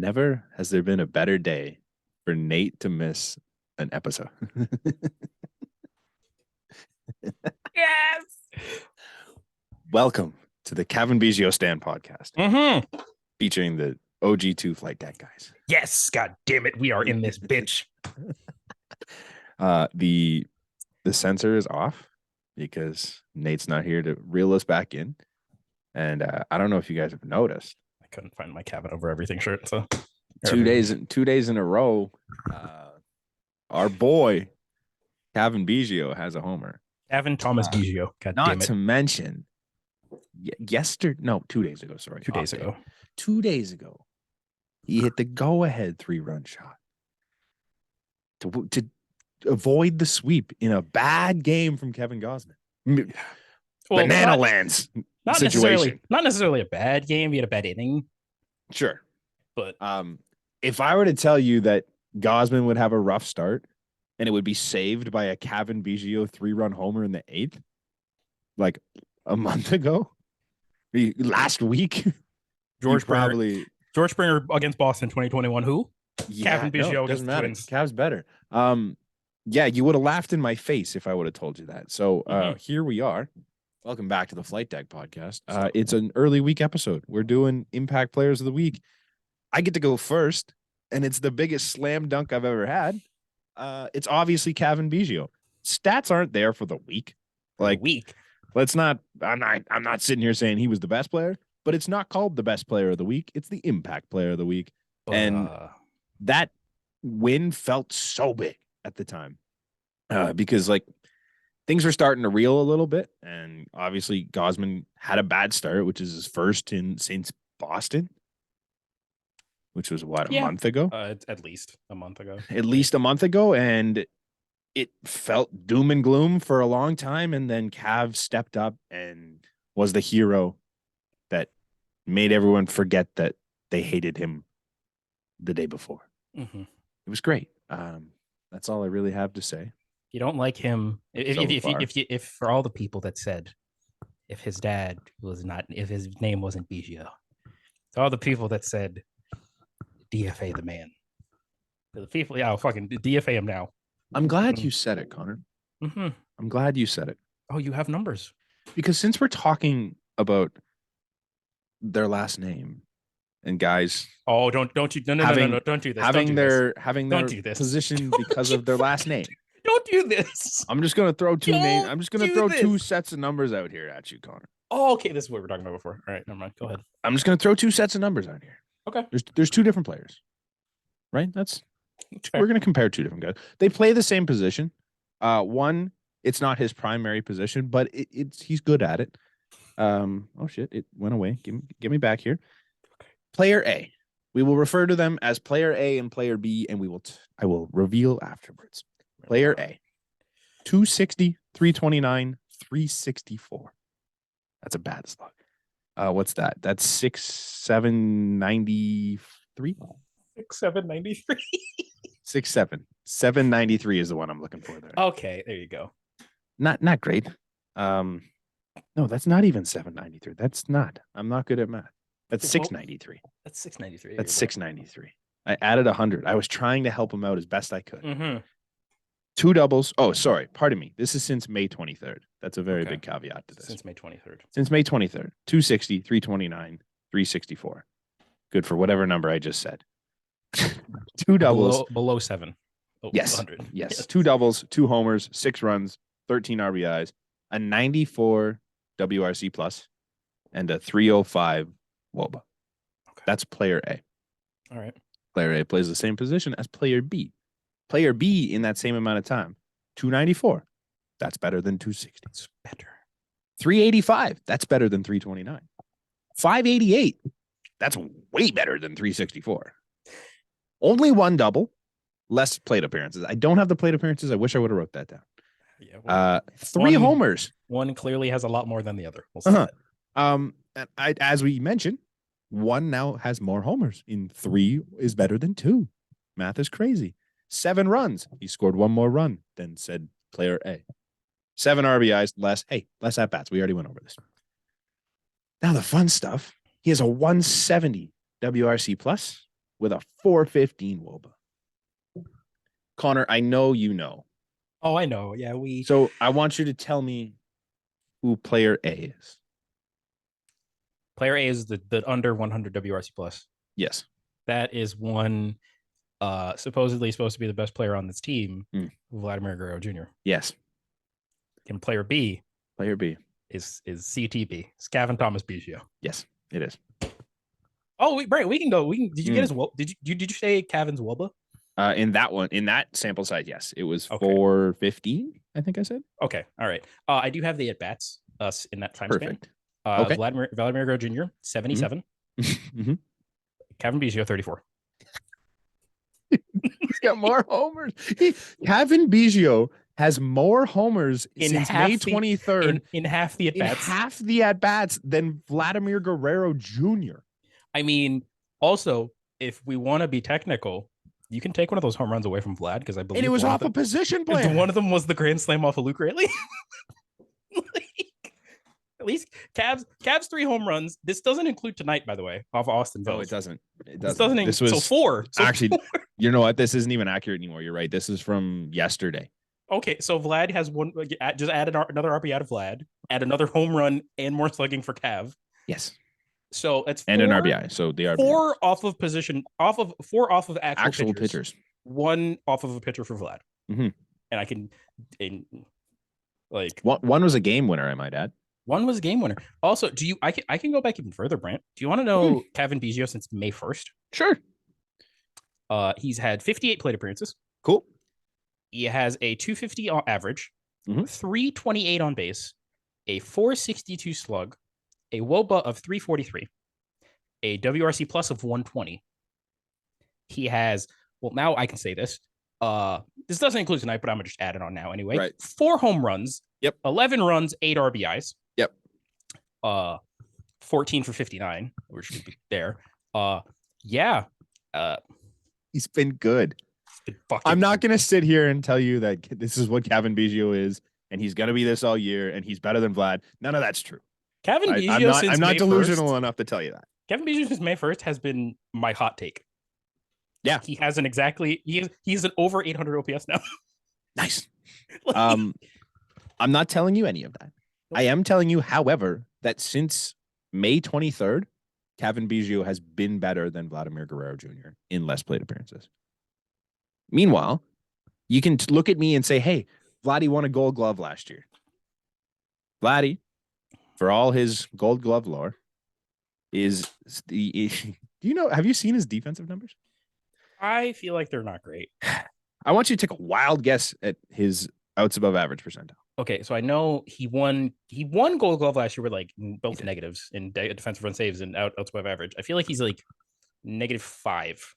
Never has there been a better day for Nate to miss an episode. Yes. Welcome to the Kevin Biggio Stand podcast, featuring the OG2 flight deck guys. Yes. God damn it. We are in this bitch. The sensor is off because Nate's not here to reel us back in. And I don't know if you guys have noticed. I couldn't find my cabin over everything shirt. So 2 days in a row, our boy Kevin Biggio has a homer. Kevin Thomas Biggio. God Not damn it. to mention, 2 days ago. Sorry, 2 days ago. 2 days ago, he hit the go-ahead 3-run shot to avoid the sweep in a bad game from Kevin Gausman. Well, Banana Lands situation. Not necessarily a bad game. He had a bad inning. Sure. But if I were to tell you that Gausman would have a rough start and it would be saved by a Kevin Biggio 3-run homer in the 8th, like a month ago, last week, George Springer against Boston 2021. Who? Yeah, Kevin Biggio doesn't matter. Twins. Cavs better. Yeah, you would have laughed in my face if I would have told you that. So here we are. Welcome back to the Flight Deck podcast. It's an early week episode. We're doing Impact Players of the Week. I get to go first, and it's the biggest slam dunk I've ever had. It's obviously Kevin Biggio. Stats aren't there for the week. Let's not. I'm not sitting here saying he was the best player, but it's not called the best player of the week. It's the Impact Player of the Week, and that win felt so big at the time because things were starting to reel a little bit, and obviously Gausman had a bad start, which is his first since Boston, which was a month ago. At least a month ago. And it felt doom and gloom for a long time, and then Cav stepped up and was the hero that made everyone forget that they hated him the day before. Mm-hmm. It was great. That's all I really have to say. You don't like him if for all the people that said if his name wasn't Biggio, to all the people that said DFA the man, to the people, fucking DFA him now. I'm glad you said it, Connor. Mm-hmm. I'm glad you said it. Oh, you have numbers because since we're talking about their last name and guys, don't do this. Having their position because of their last name. Don't do this. I'm just gonna throw two sets of numbers out here at you, Connor. Oh, okay. This is what we were talking about before. All right, never mind. Go ahead. I'm just gonna throw two sets of numbers out here. Okay. There's two different players, right? We're gonna compare two different guys. They play the same position. One, it's not his primary position, but he's good at it. Oh shit, it went away. Give me back here. Okay. Player A. We will refer to them as Player A and Player B, and I will reveal afterwards. Player A, 260, 329, 364. That's a bad slug. What's that? That's 6,793. 6,793. 793 is the one I'm looking for there. Okay, there you go. Not great. No, that's not even 793. I'm not good at math. That's 693. That's 693. That's 693. I added 100. I was trying to help him out as best I could. Mm-hmm. Two doubles. Oh, sorry. Pardon me. This is since May 23rd. That's a very big caveat to this. Since May 23rd. 260, 329, 364. Good for whatever number I just said. Two doubles. Below 7. Oh, yes. 100. Yes. Two doubles, 2 homers, 6 runs, 13 RBIs, a 94 WRC plus, and a 305 WOBA. Okay. That's player A. All right. Player A plays the same position as player B. Player B in that same amount of time, 294. That's better than 260. It's better. 385. That's better than 329. 588. That's way better than 364. Only one double, less plate appearances. I don't have the plate appearances. I wish I would have wrote that down. Yeah. 3 homers. One clearly has a lot more than the other. We'll say that. As we mentioned, one now has more homers. 3 is better than 2. Math is crazy. 7 runs. He scored 1 more run than said player A. 7 RBIs, less at bats. We already went over this. Now the fun stuff. He has a 170 WRC plus with a 415 WOBA. Connor, I know you know. Oh, I know. Yeah, So I want you to tell me who player A is. Player A is the under 100 WRC plus. Yes. That is one supposedly supposed to be the best player on this team, Vladimir Guerrero Jr. Yes. And player B. Player B is CTB. Scavin Thomas Biggio. Yes, it is. Oh, Brian, we can go. Did you get his? Did you say Cavin's WOBA? In that sample size, yes, it was 415. I think I said. Okay, all right. I do have the at bats in that time Perfect. span. Okay. Vladimir Guerrero Jr. 77. Mm-hmm. Cavan Biggio 34. He's got more homers. Cavan Biggio has more homers since May 23rd in half the at bats than Vladimir Guerrero Jr. I mean, also, if we want to be technical, you can take one of those home runs away from Vlad because I believe it was off a position player. One of them was the grand slam off of Luke Rayleigh. At least Cavs 3 home runs. This doesn't include tonight, by the way, off of Austin Villa. No, it doesn't. This was 4. Actually, you know what? This isn't even accurate anymore. You're right. This is from yesterday. Okay, so Vlad has one. Just add another RBI out of Vlad. Add another home run and more slugging for Cav. Yes. So it's 4, and an RBI. So the RBI. 4 off of position, 4 off of actual pitchers. 1 off of a pitcher for Vlad. Mm-hmm. And I can, one was a game winner, I might add. 1 was a game winner. Also, I can go back even further, Brant. Do you want to know Cavan Biggio since May 1st? Sure. He's had 58 plate appearances. Cool. He has a 250 average, 328 on base, a 462 slug, a WOBA of 343, a WRC plus of 120. He has, well, now I can say this. This doesn't include tonight, but I'm going to just add it on now anyway. Right. 4 home runs. Yep. 11 runs, 8 RBIs. Yep. 14 for 59. We should be there. Yeah. He's been good. I'm not going to sit here and tell you that this is what Cavan Biggio is, and he's going to be this all year, and he's better than Vlad. None of that's true. Cavan Biggio I'm not delusional enough to tell you that. Cavan Biggio since May 1st has been my hot take. Yeah. He hasn't exactly. He's an over 800 OPS now. Nice. I'm not telling you any of that. I am telling you, however, that since May 23rd, Cavan Biggio has been better than Vladimir Guerrero Jr. in less plate appearances. Meanwhile, you can look at me and say, hey, Vladdy won a Gold Glove last year. Vladdy, for all his Gold Glove lore, have you seen his defensive numbers? I feel like they're not great. I want you to take a wild guess at his outs above average percentile. Okay, so I know he won Gold Glove last year with both negatives in defensive run saves and outs above average. I feel like he's -5.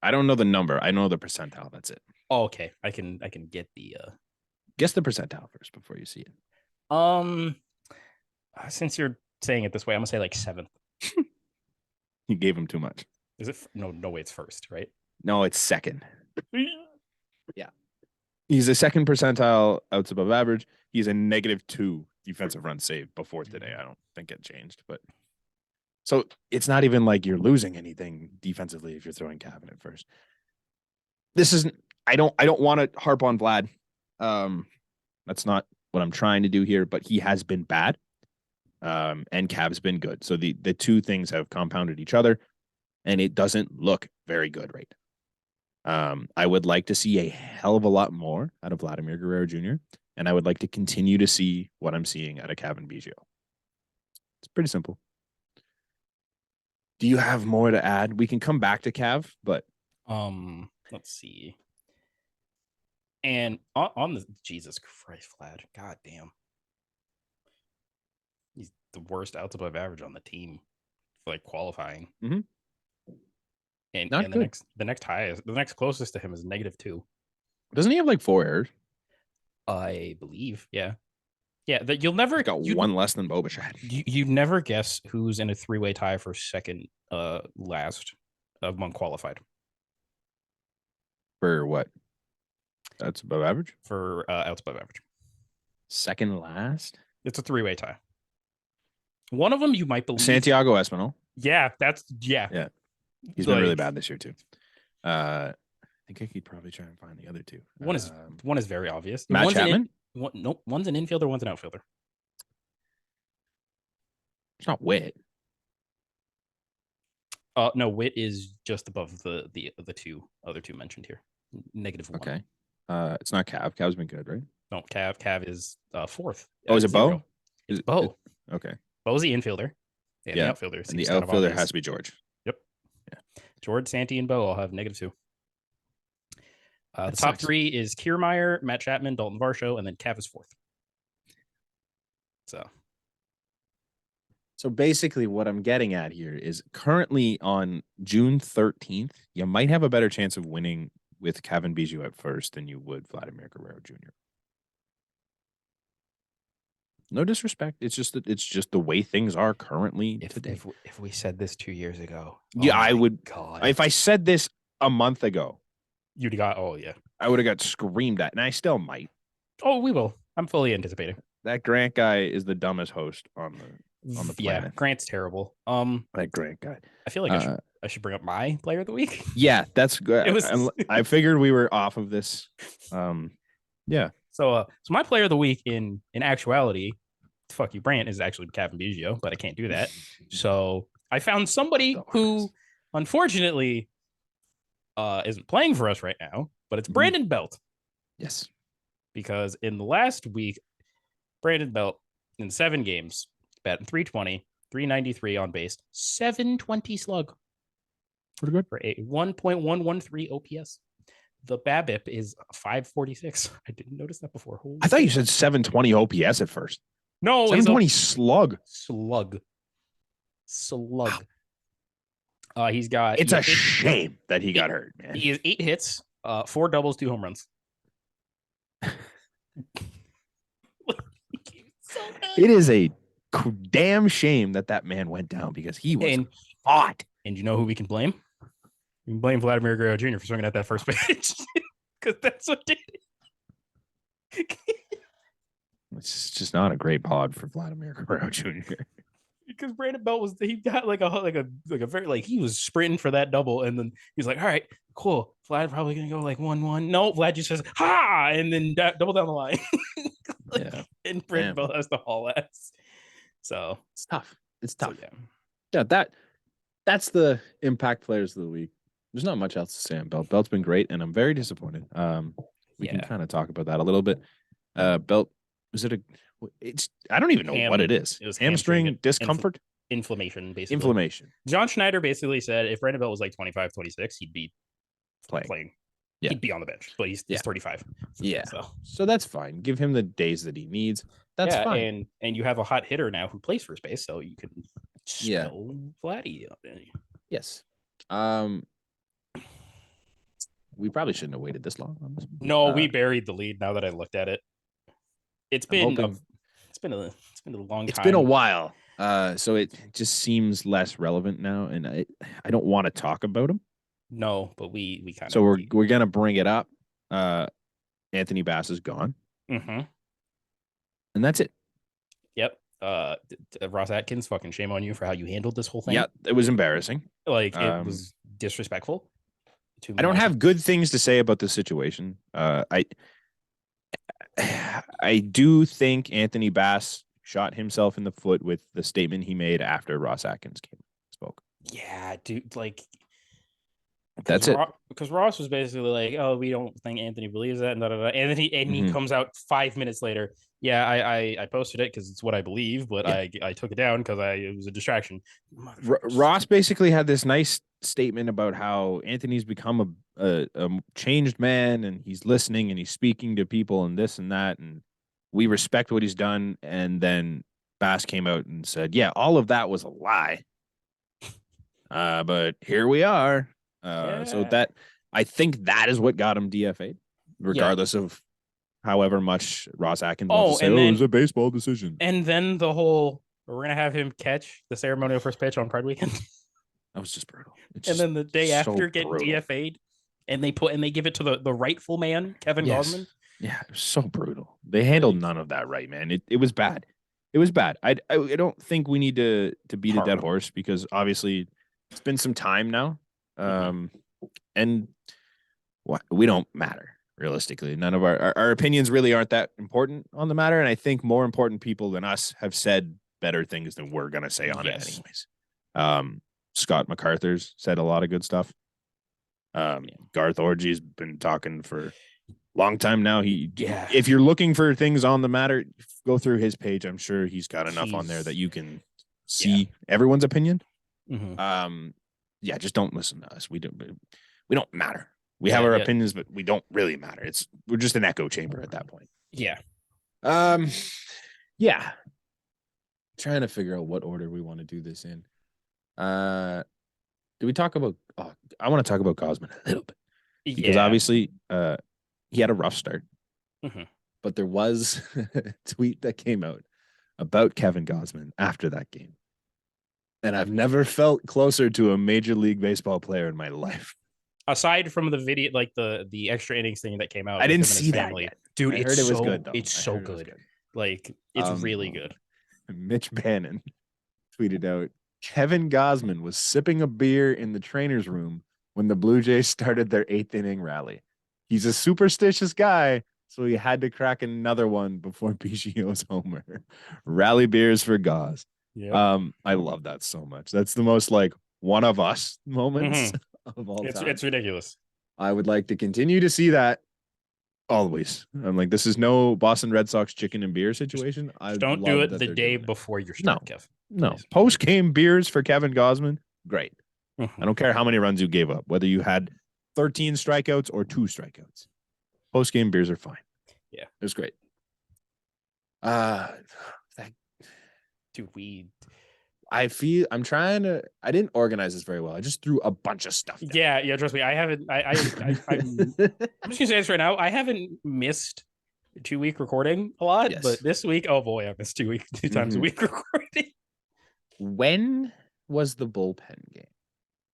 I don't know the number. I know the percentile. That's it. Oh, okay. I can get the guess the percentile first before you see it. Since you're saying it this way, I'm gonna say 7th. You gave him too much. Is it? No way. It's 1st, right? No, it's 2nd. Yeah. He's a 2nd percentile outs above average. He's a -2 defensive run save before today. I don't think it changed, but so it's not even like you're losing anything defensively if you're throwing Cavan at first. This isn't. I don't want to harp on Vlad. That's not what I'm trying to do here. But he has been bad, and Cav's been good. So the 2 things have compounded each other, and it doesn't look very good right now. I would like to see a hell of a lot more out of Vladimir Guerrero Jr., and I would like to continue to see what I'm seeing out of Cavan Biggio. It's pretty simple. Do you have more to add? We can come back to Cav, but let's see. And on the Jesus Christ, Vlad, god damn, he's the worst outs above average on the team for qualifying. Mm-hmm. And the next closest to him is -2. Doesn't he have 4 errors? I believe, yeah. You'll never got one less than Bobachad. You never guess who's in a 3-way tie for second last among qualified. For what? That's above average? For outs above average. Second last? It's a 3-way tie. One of them you might believe. Santiago Espinal. Yeah, Yeah. He's been really bad this year too. I think I could probably try and find the other two. One is very obvious. Matt Chapman? One's an infielder, one's an outfielder. It's not Witt. No, Witt is just above the other two mentioned here. -1. Okay. It's not Cav. Cav's been good, right? No, Cav is fourth. Oh, is it Bo? It's Bo. Okay. Bo's the infielder. And the outfielder. And the outfielder has to be George. Yep. Yeah. George, Santi, and Bo all have -2. The top three is Kiermaier, Matt Chapman, Dalton Varsho, and then Cav is fourth. So basically what I'm getting at here is currently on June 13th, you might have a better chance of winning with Kevin Bijou at first than you would Vladimir Guerrero Jr. No disrespect. It's just the way things are currently today. If we said this 2 years ago. Yeah, I would. God. If I said this a month ago, you'd got, I would have got screamed at, and I still might. Oh, we will. I'm fully anticipating. That Grant guy is the dumbest host on the planet. Yeah, Grant's terrible. That Grant guy. I feel like I should bring up my player of the week. Yeah, that's good. I figured we were off of this. Yeah. So my player of the week in actuality, fuck you, Brant, is actually Kevin Biggio, but I can't do that. So I found somebody who, unfortunately, isn't playing for us right now, but it's Brandon Belt. Yes. Because in the last week, Brandon Belt in 7 games, batting .320, .393 on base, .720 slug. Pretty good. For a 1.113 OPS. The BABIP is 546. I didn't notice that before. Holy I thought you said 720 OPS at first. No, 720 slug. Slug. He's got. It's a shame that he got hurt, man. He has 8 hits, 4 doubles, 2 home runs. It is a damn shame that man went down because he was hot. And you know who we can blame? We can blame Vladimir Guerrero Jr. for swinging at that first pitch because that's what did it. It's just not a great pod for Vladimir Guerrero Jr. Because Brandon Belt he got like a very he was sprinting for that double, and then he's like, all right, cool. Vlad probably gonna go like 1-1. No, Vlad just says ha, and then double down the line. Yeah, and Brandon Belt has to haul ass. So it's tough. It's tough. So, yeah, that's the impact players of the week. There's not much else to say on Belt. Belt's been great, and I'm very disappointed. We can kind of talk about that a little bit. Belt, I don't even know what it is. It was hamstring discomfort? Inflammation, basically. Inflammation. John Schneider basically said if Brandon Belt was like 25, 26, he'd be playing. Yeah. He'd be on the bench, but he's 35. Yeah. So that's fine. Give him the days that he needs. That's fine. And you have a hot hitter now who plays first base, so you can spell Vladdy. Yes. We probably shouldn't have waited this long on this. No, we buried the lead now that I looked at it. It's been a long time. It's been a while. So it just seems less relevant now, and I don't want to talk about him. No, but we kind of. So we're gonna bring it up. Anthony Bass is gone. Mm-hmm. And that's it. Yep. Ross Atkins, fucking shame on you for how you handled this whole thing. Yeah, it was embarrassing. It was disrespectful. I don't have good things to say about this situation. I do think Anthony Bass shot himself in the foot with the statement he made after Ross Atkins spoke. Yeah, dude, that's it. Because Ross was basically like, "Oh, we don't think Anthony believes that," and he comes out 5 minutes later. Yeah, I posted it because it's what I believe, but I took it down because it was a distraction. Ross basically had this nice statement about how Anthony's become a changed man, and he's listening and he's speaking to people and this and that, and we respect what he's done. And then Bass came out and said, "Yeah, all of that was a lie, but here we are." So that I think that is what got him DFA'd, regardless of however much Ross Atkins wants to say, it was a baseball decision. And then the whole, we're going to have him catch the ceremonial first pitch on Pride Weekend. That was just brutal. And then the day after get DFA'd, and they give it to the rightful man, Kevin Gausman. Yeah, it was so brutal. They handled none of that right, man. It was bad. It was bad. I don't think we need to beat a dead horse because obviously it's been some time now. And we don't matter realistically. None of our opinions really aren't that important on the matter. And I think more important people than us have said better things than we're going to say on it anyways. Scott MacArthur's said a lot of good stuff. Garth Orgy's been talking for a long time now. If you're looking for things on the matter, go through his page. I'm sure he's got enough on there that you can see everyone's opinion. Just don't listen to us. We don't matter. We have our opinions, but we don't really matter. We're just an echo chamber at that point. Trying to figure out what order we want to do this in. Do we talk about? I want to talk about Gausman a little bit because obviously he had a rough start, but there was a tweet that came out about Kevin Gausman after that game, and I've never felt closer to a Major League Baseball player in my life. Aside from the video, like the extra innings thing that came out, I didn't see that yet. Dude. I heard it was good though. It's so good. Like it's really good. Mitch Bannon tweeted out, Kevin Gausman was sipping a beer in the trainer's room when the Blue Jays started their 8th inning rally. He's a superstitious guy, so he had to crack another one before Biggio's homer. Rally beers for Gauss. Yep. I love that so much. That's the most like one of us moments of all time. It's ridiculous. I would like to continue to see that always. I'm like, this is no Boston Red Sox chicken and beer situation. Don't do it the day before your start, Kev. No. Post-game beers for Kevin Gausman, great. I don't care how many runs you gave up, whether you had 13 strikeouts or 2 strikeouts. Post-game beers are fine. Yeah. It was great. I didn't organize this very well. I just threw a bunch of stuff down. Yeah, trust me. I haven't. I'm just gonna say this right now. I haven't missed 2-week recording a lot, but this week, oh boy, I missed 2 times a week recording. When was the bullpen game?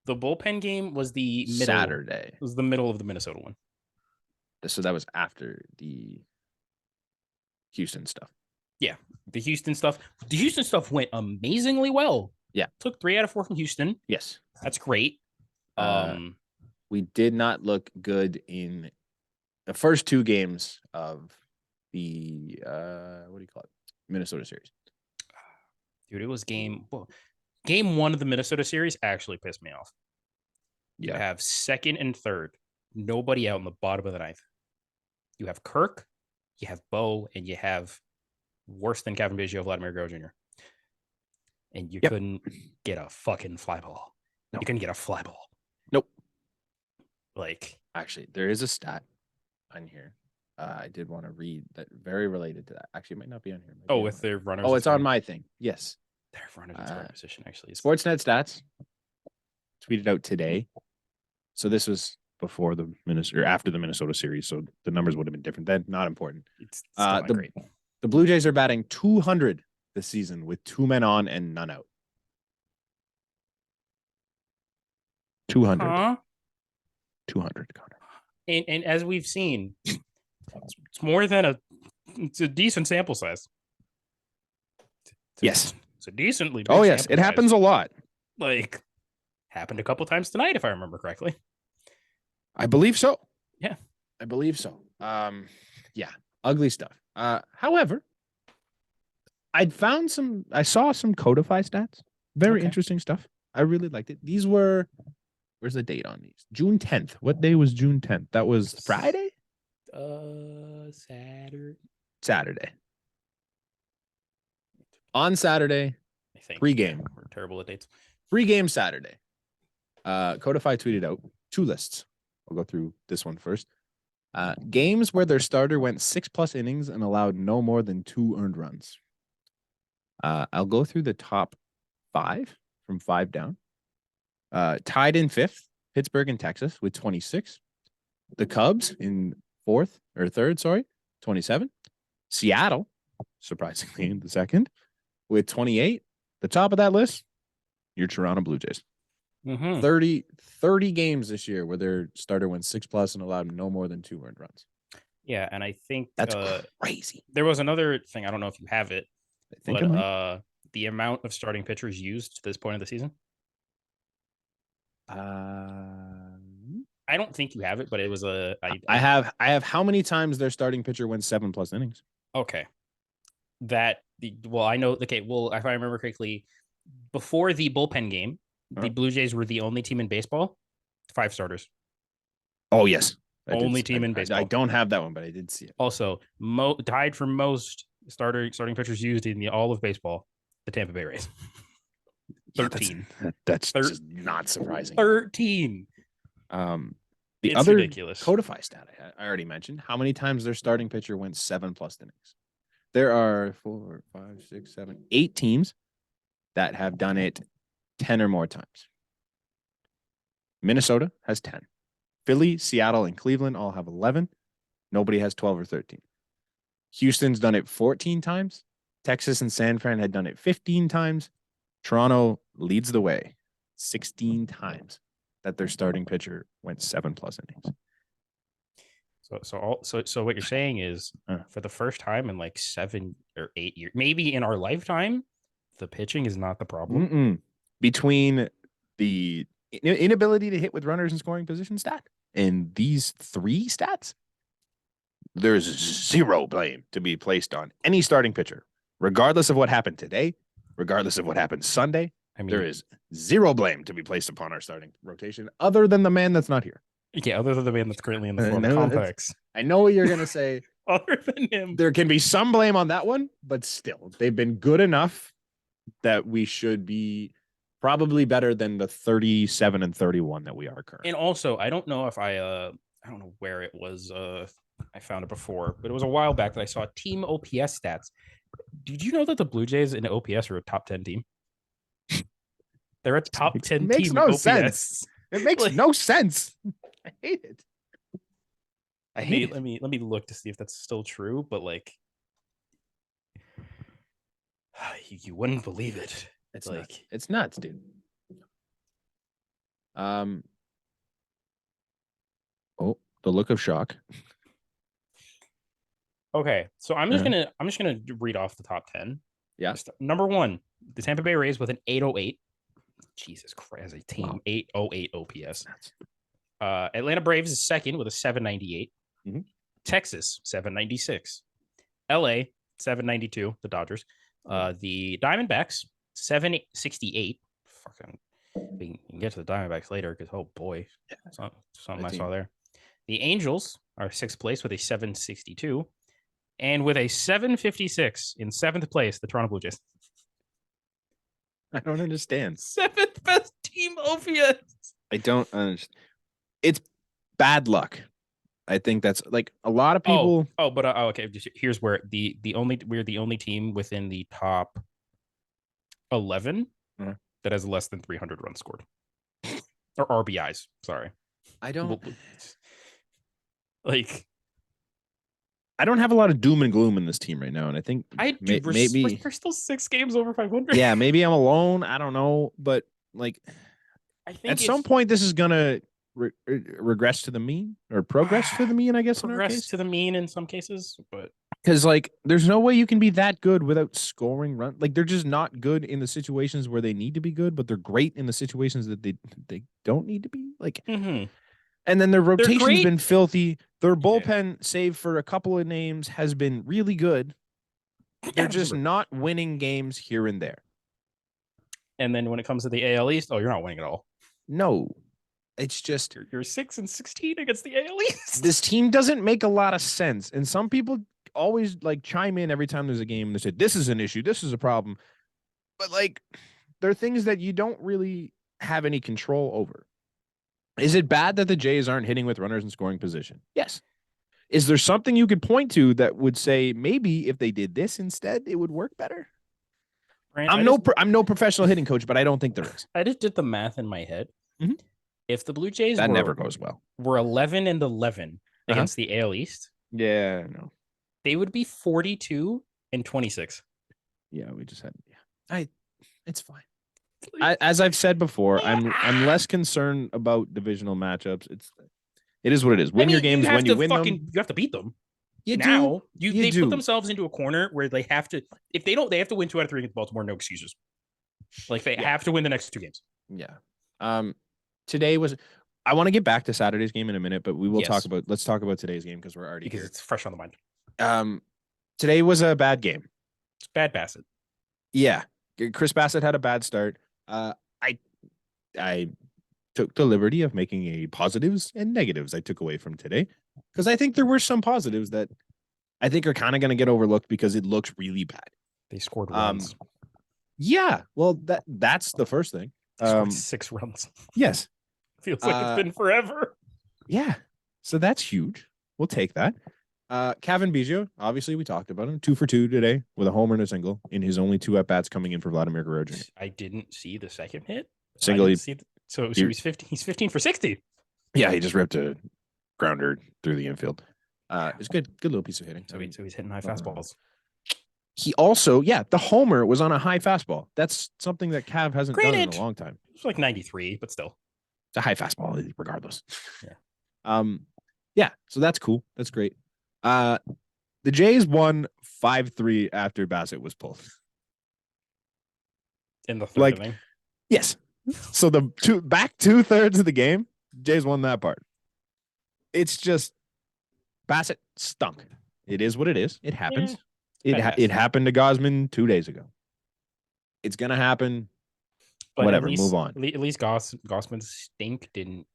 The bullpen game was the middle. Saturday. It was the middle of the Minnesota one. So that was after the Houston stuff. Yeah, the Houston stuff. The Houston stuff went amazingly well. Yeah. Took 3 out of 4 from Houston. Yes. That's great. We did not look good in the first 2 games of the Minnesota series. Dude, it was game 1 of the Minnesota series actually pissed me off. You have 2nd and 3rd. Nobody out in the bottom of the 9th. You have Kirk, you have Bo, and you have worse than Kevin Biggio, Vladimir Guerrero Jr. And you couldn't get a fucking fly ball. No. You couldn't get a fly ball. Nope. Like, actually, there is a stat on here. I did want to read that very related to that. Actually, it might not be on here. With their runners. Oh, it's on my thing. Yes. Their runners in scoring position, actually. Sportsnet stats tweeted out today. So this was before the after the Minnesota series. So the numbers would have been different then. Not important. It's not great. The Blue Jays are batting 200 this season with 2 men on and none out. 200. 200, Connor. And as we've seen, it's more than it's a decent sample size. Yes. It's a decently big yes. It happens a lot. Like, happened a couple times tonight, if I remember correctly. I believe so. Yeah. I believe so. Ugly stuff. However, I saw some Codify stats. Very interesting stuff. I really liked it. These were, where's the date on these? June 10th. What day was June 10th? That was Friday? Saturday. On Saturday, I think. Pre-game. We're terrible at dates. Pre-game Saturday. Codify tweeted out 2 lists. I'll go through this one first. Games where their starter went 6+ innings and allowed no more than 2 earned runs. I'll go through the top 5 from 5 down. Tied in 5th, Pittsburgh and Texas with 26. The Cubs in 3rd, 27. Seattle, surprisingly, in the 2nd with 28. The top of that list, your Toronto Blue Jays. 30 games this year where their starter went 6+ and allowed no more than 2 earned runs. Yeah, and I think that's crazy. There was another thing. I don't know if you have it. The amount of starting pitchers used to this point of the season. I don't think you have it, but it was I have how many times their starting pitcher went 7+ innings? Okay. I know. Okay, well, if I remember correctly, before the bullpen game, the Blue Jays were the only team in baseball, 5 starters. Oh yes, only team in baseball. I don't have that one, but I did see it. Also, tied for most starting pitchers used in all of baseball, the Tampa Bay Rays. 13. Yeah, that's just not surprising. 13. The other ridiculous codify stat I already mentioned, how many times their starting pitcher went 7+ innings. There are 4, 5, 6, 7, 8 teams that have done it 10 or more times. Minnesota has 10. Philly, Seattle, and Cleveland all have 11. Nobody has 12 or 13. Houston's done it 14 times. Texas and San Fran had done it 15 times. Toronto leads the way 16 times that their starting pitcher went 7+ innings. So what you're saying is for the first time in like 7 or 8 years, maybe in our lifetime, the pitching is not the problem. Between the inability to hit with runners in scoring position stat and these 3 stats, there's zero blame to be placed on any starting pitcher, regardless of what happened today, regardless of what happened Sunday. There is zero blame to be placed upon our starting rotation, other than the man that's not here. Yeah, other than the man that's currently in the Florida complex. I know what you're going to say. Other than him. There can be some blame on that one, but still, they've been good enough that we should be probably better than the 37 and 31 that we are currently. And also, I don't know if I don't know where it was. I found it before, but it was a while back that I saw team OPS stats. Did you know that the Blue Jays in OPS are a top 10 team? They're a top 10 it makes team. No OPS. sense. It makes no sense. I hate it. Let me look to see if that's still true, but like you wouldn't believe it. It's like nuts. It's nuts, dude. Oh, the look of shock. Okay, so I'm just gonna read off the top 10. Yeah. Number 1, the Tampa Bay Rays with an 808. Jesus Christ, a team. Wow. 808 OPS. Atlanta Braves is second with a 798. Mm-hmm. Texas 796. LA 792. The Dodgers. The Diamondbacks 768. Fucking, we can get to the Diamondbacks later because oh boy, something I saw there. The Angels are 6th place with a 762, and with a 756 in 7th place, the Toronto Blue Jays. I don't understand. 7th best team OPS. I don't understand. It's bad luck. I think that's like a lot of people. But okay. Here's where we're the only team within the top 11 that has less than 300 runs scored or RBIs. Sorry, I don't like. I don't have a lot of doom and gloom in this team right now, and I think maybe we're still 6 games over 500. Yeah, maybe I'm alone. I don't know, but like, I think at some point this is gonna regress to the mean or progress to the mean. I guess progress to the mean in some cases, but because like, there's no way you can be that good without scoring run. Like, they're just not good in the situations where they need to be good, but they're great in the situations that they don't need to be. Like. Mm-hmm. And then their rotation's been filthy. Their bullpen, save for a couple of names, has been really good. They're just not winning games here and there. And then when it comes to the AL East, you're not winning at all. No. It's just... You're 6-16 against the AL East. This team doesn't make a lot of sense. And some people always like chime in every time there's a game and they say, this is an issue. This is a problem. But like, there are things that you don't really have any control over. Is it bad that the Jays aren't hitting with runners in scoring position? Yes. Is there something you could point to that would say maybe if they did this instead, it would work better? Brand, I'm no professional hitting coach, but I don't think there is. I just did the math in my head. Mm-hmm. If the Blue Jays never goes well. Were 11-11 against the AL East. Yeah, no. They would be 42-26. Yeah, we just had. Yeah, it's fine. As I've said before, I'm less concerned about divisional matchups. It is what it is. Win your games when you win them. You have to beat them. They put themselves into a corner where they have to. If they don't, they have to win 2 out of 3 against Baltimore. No excuses. Like they have to win the next 2 games. Yeah. Today was. I want to get back to Saturday's game in a minute, but we will let's talk about today's game because we're already here. It's fresh on the mind. Today was a bad game. It's bad Bassett. Yeah. Chris Bassett had a bad start. I took the liberty of making a positives and negatives I took away from today because I think there were some positives that I think are kind of going to get overlooked because it looks really bad. They scored runs. Yeah. Well, that's the first thing. They scored 6 runs. Yes. Feels like it's been forever. Yeah. So that's huge. We'll take that. Kevin Biggio, obviously we talked about him. 2 for 2 today with a homer and a single in his only 2 at-bats coming in for Vladimir Guerrero Jr. I didn't see the second hit. Single. He's 15. He's 15 for 60. Yeah, he just ripped a grounder through the infield. It's good little piece of hitting. So he's hitting high fastballs. He also, the homer was on a high fastball. That's something that Cav hasn't done in a long time. It's like 93, but still. It's a high fastball regardless. Yeah. So that's cool. That's great. The Jays won 5-3 after Bassett was pulled. In the third inning? Yes. So the back 2/3 of the game, Jays won that part. It's just Bassett stunk. It is what it is. It happens. It happened to Gausman 2 days ago. It's gonna happen. But whatever. Move on. At least Gausman's stink didn't.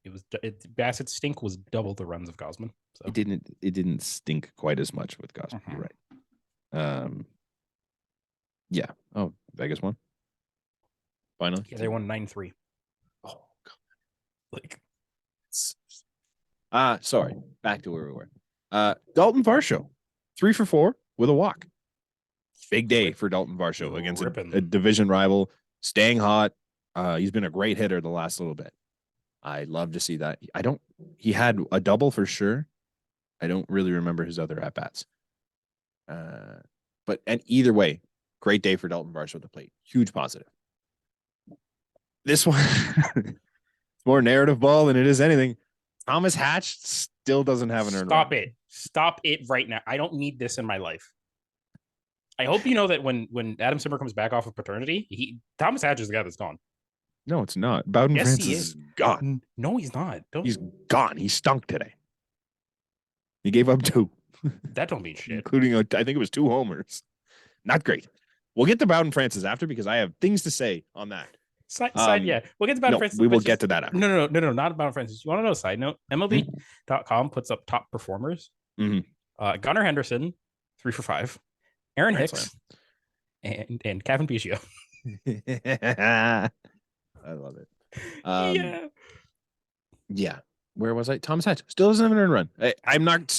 Bassett's stink was double the runs of Gausman. So. It didn't stink quite as much with Gausman. You're right. Yeah. Oh, Vegas won. Finally. Yeah, they won 9-3. Oh God. Sorry. Back to where we were. Dalton Varsho, 3 for 4 with a walk. Big day for Dalton Varsho against a division rival, staying hot. He's been a great hitter the last little bit. I love to see that. He had a double for sure. I don't really remember his other at-bats. But either great day for Dalton Varsho at the plate. Huge positive. This one, it's more narrative ball than it is anything. Thomas Hatch still doesn't have an earned run. Stop it right now. I don't need this in my life. I hope you know that when Adam Simber comes back off of paternity, Thomas Hatch is the guy that's gone. No, it's not. Bowden Francis is gone. No, he's not. He's gone. He stunk today. He gave up 2. That don't mean shit. Including, I think it was 2 homers. Not great. We'll get to Bowden Francis after because I have things to say on that. Yeah. We'll get to Bowden Francis. We will get to that after. No, not Bowden Francis. You want to know a side note? MLB.com puts up top performers. Mm-hmm. Gunnar Henderson, 3 for 5. Aaron Hicks and Kevin Biggio. I love it. Yeah. Where was I? Thomas Hatch still doesn't have an earned run. I'm not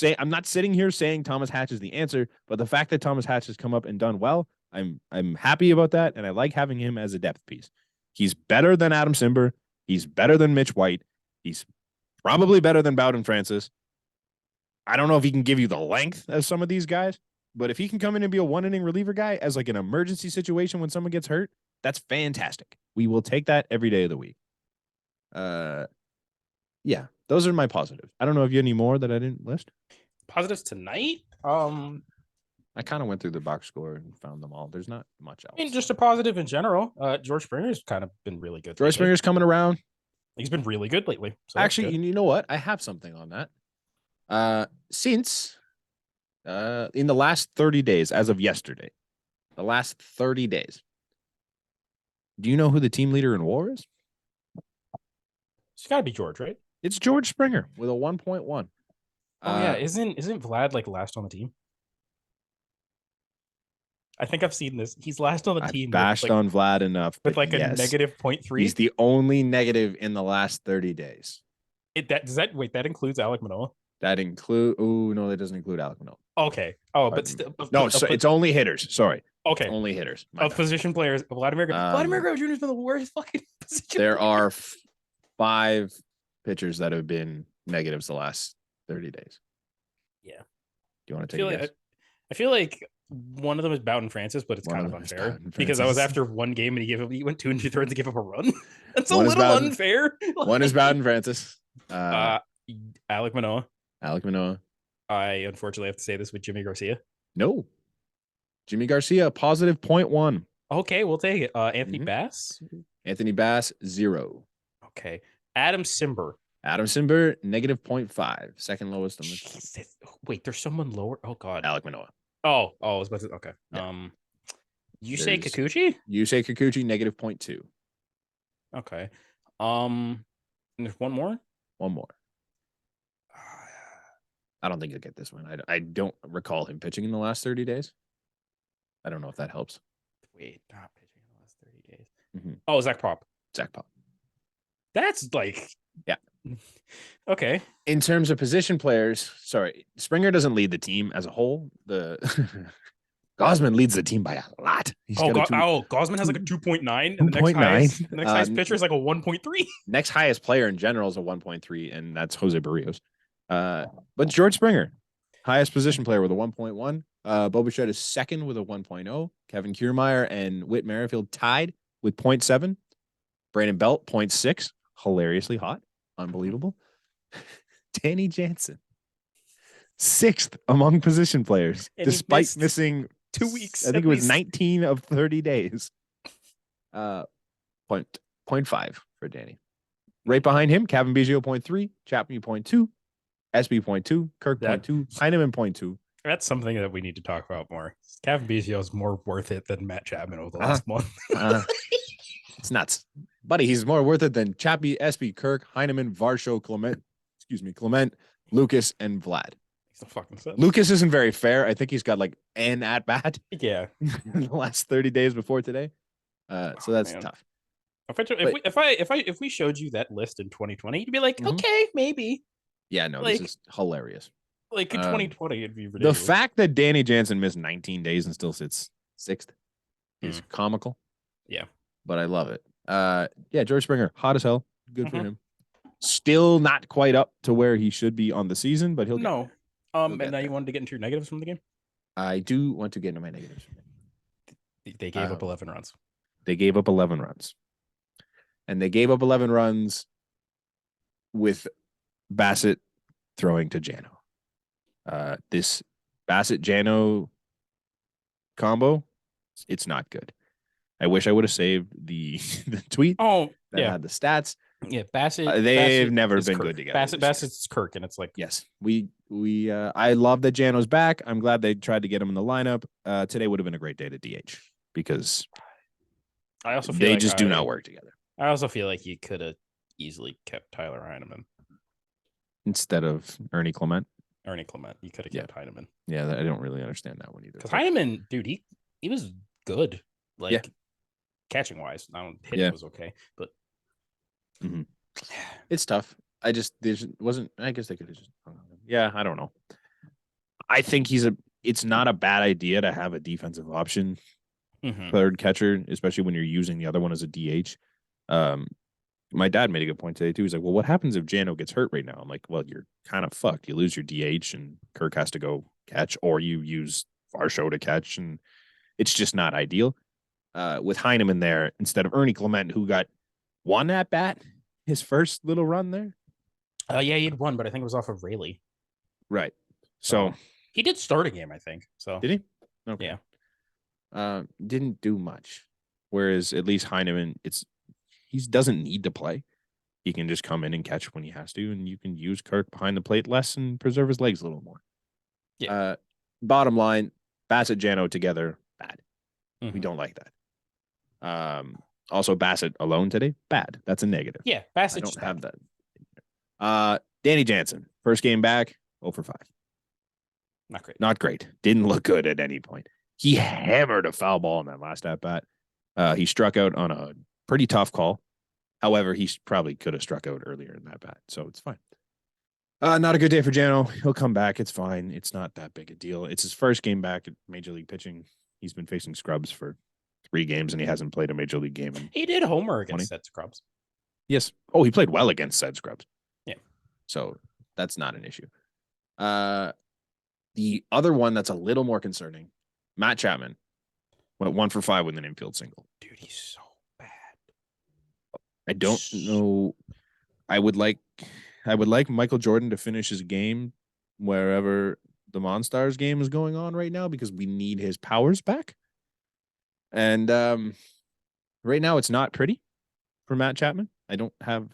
sitting here saying Thomas Hatch is the answer, but the fact that Thomas Hatch has come up and done well, I'm happy about that, and I like having him as a depth piece. He's better than Adam Simber. He's better than Mitch White. He's probably better than Bowden Francis. I don't know if he can give you the length of some of these guys, but if he can come in and be a 1-inning reliever guy as like an emergency situation when someone gets hurt, that's fantastic. We will take that every day of the week. Yeah, those are my positives. I don't know if you have any more that I didn't list. Positives tonight? I kind of went through the box score and found them all. There's not much else. I mean, just a positive in general. George Springer's kind of been really good. George Springer's coming around. He's been really good lately. So actually, you know what? I have something on that. Since in the last 30 days, as of yesterday, the last 30 days, do you know who the team leader in WAR is? It's got to be George, right? It's George Springer with a 1.1. Yeah, isn't Vlad like last on the team? I think I've seen this. He's last on the team. Bashed on Vlad enough. With like a negative 0.3. He's the only negative in the last 30 days. That includes Alek Manoah? That doesn't include Alek Manoah. Okay. Oh, but still. No, it's only hitters. Sorry. Okay. Only hitters. Of position players. Vladimir Guerrero Jr. has been the worst fucking position. There are 5 pitchers that have been negatives the last 30 days. Yeah. Do you want to take a guess? I feel like one of them is Bowden Francis, but it's kind of unfair because I was after one game and he went 2 2/3 and gave up a run. That's a little unfair. One is Bowden Francis. Alek Manoah. Alek Manoah. I unfortunately have to say this with Jimmy Garcia. No. Jimmy Garcia, positive 0.1. Okay, we'll take it. Anthony Bass. Anthony Bass, 0. Okay. Adam Simber, Adam Simber, negative 0.5. Second lowest on the team. Wait, there's someone lower. Oh God. Alec Manoa. Oh, I was about to. Okay. Yeah. You say Kikuchi? You say Kikuchi, negative 0.2. Okay. There's one more. One more. I don't think you'll get this one. I don't recall him pitching in the last 30 days. I don't know if that helps. Wait, not pitching in the last 30 days. Mm-hmm. Oh, Zach Pop. Zach Pop. That's like, yeah. Okay. In terms of position players, sorry, Springer doesn't lead the team as a whole. The Gausman leads the team by a lot. Gausman has like a 2.9, and the next highest pitcher is like a 1.3. Next highest player in general is a 1.3, and that's Jose Barrios. But George Springer, highest position player with a 1.1. Bo Bichette is second with a 1.0. Kevin Kiermaier and Whit Merrifield tied with 0.7. Brandon Belt, 0.6. Hilariously hot. Unbelievable. Danny Jansen, sixth among position players, and despite missing 2 weeks. I think it was 19 of 30 days. 0.5 for Danny. Right behind him, Kevin Biggio, 0.3. Chapman, 0.2. SB, 0.2. Kirk, 0.2. Heineman, 0.2. That's something that we need to talk about more. Kevin Biggio is more worth it than Matt Chapman over the last month. It's nuts. Buddy, he's more worth it than Chappie, SB, Kirk, Heineman, Varsho, Clement, Lucas, and Vlad. Fucking sense. Lucas isn't very fair. I think he's got like an at bat. Yeah. In the last 30 days before today. So that's tough. If we showed you that list in 2020, you'd be like, okay, maybe. Yeah, no, this is hilarious. Like in 2020, it'd be ridiculous. The fact that Danny Jansen missed 19 days and still sits sixth is comical. Yeah. But I love it. Yeah, George Springer, hot as hell. Good for him. Still not quite up to where he should be on the season, but he'll get there. And now you wanted to get into your negatives from the game? I do want to get into my negatives. They gave up 11 runs. They gave up 11 runs. And they gave up 11 runs with Bassett throwing to Jano. This Bassett-Jano combo, it's not good. I wish I would have saved the tweet that had the stats. Yeah, Bassett. They've never been good together. Bassett's Kirk, and it's like yes, we. I love that Jano's back. I'm glad they tried to get him in the lineup. Today would have been a great day to DH because I also feel they just do not work together. I also feel like you could have easily kept Tyler Heineman instead of Ernie Clement. You could have kept Heineman. Yeah, I don't really understand that one either. Because Heineman, dude, he was good. Like catching wise, hitting was okay, but it's tough. I guess they could have just I don't know. I think it's not a bad idea to have a defensive option third catcher, especially when you're using the other one as a DH. My dad made a good point today too. He's like, well, what happens if Jano gets hurt right now? I'm like, well, you're kind of fucked. You lose your DH and Kirk has to go catch, or you use Varsho to catch, and it's just not ideal. With Heineman there instead of Ernie Clement, who got one at bat, his first little run there. Yeah, he had one, but I think it was off of Rayleigh. Right. So he did start a game, I think. So did he? Okay. Yeah. Didn't do much. Whereas at least Heineman, he doesn't need to play. He can just come in and catch when he has to, and you can use Kirk behind the plate less and preserve his legs a little more. Yeah. Bottom line, Bassett, Jano together, bad. We don't like that. Also, Bassett alone today, bad. That's a negative. Yeah, Bassett. I don't have that. Danny Jansen, first game back, 0 for 5. Not great. Not great. Didn't look good at any point. He hammered a foul ball in that last at bat. He struck out on a pretty tough call. However, he probably could have struck out earlier in that bat, so it's fine. Not a good day for Jano. He'll come back. It's fine. It's not that big a deal. It's his first game back at Major League pitching. He's been facing scrubs for 3 games, and he hasn't played a Major League game. He did homer against said scrubs. Yes. Oh, he played well against said scrubs. Yeah. So that's not an issue. The other one that's a little more concerning, Matt Chapman went 1 for 5 with an infield single. Dude, he's so bad. I don't know. I would like Michael Jordan to finish his game wherever the Monstars game is going on right now because we need his powers back. And right now it's not pretty for Matt Chapman. I don't have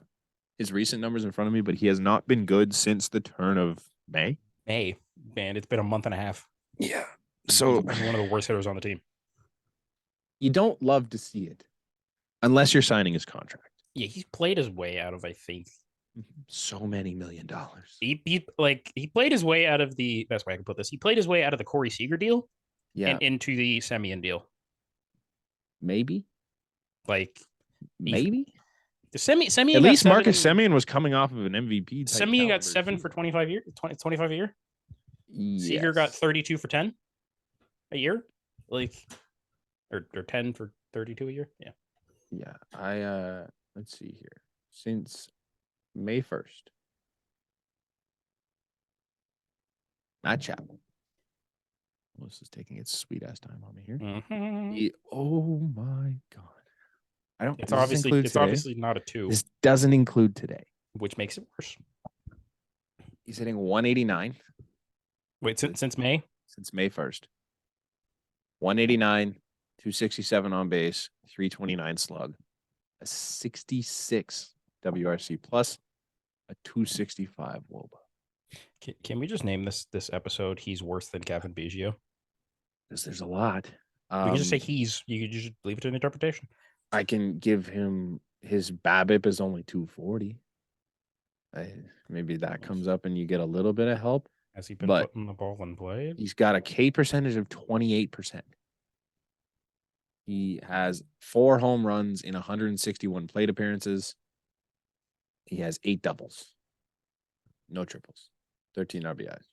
his recent numbers in front of me, but he has not been good since the turn of May. Man, it's been a month and a half. Yeah. So he's one of the worst hitters on the team. You don't love to see it unless you're signing his contract. Yeah, he's played his way out of, I think, so many $1 million. He played his way out of the best way I can put this. He played his way out of the Corey Seager deal, and into the Semien deal. Maybe. Maybe. Semien at least Marcus Semien was coming off of an MVP. Semien got 7 for 25 years, 25 a year. Yes. Seager got 32 for 10 a year, or 10 for 32 a year. Yeah. Yeah. Let's see here. Since May 1st, Matt Chapman. This is taking its sweet ass time on me here. Mm-hmm. Oh my god! I don't. It's obviously not a 2. This doesn't include today, which makes it worse. He's hitting 189. Wait, since May? Since May 1st. 189, 267 on base, 329 slug, a 66 WRC plus, a 265 WOBA. Can we just name this episode "He's Worse Than Kevin Biggio"? Because there's a lot. We can just say he's. You could just leave it to an interpretation. I can give him his BABIP is only 240. Maybe that comes up and you get a little bit of help. Has he been putting the ball in play? He's got a K percentage of 28%. He has 4 home runs in 161 plate appearances. He has 8 doubles. No triples. 13 RBIs.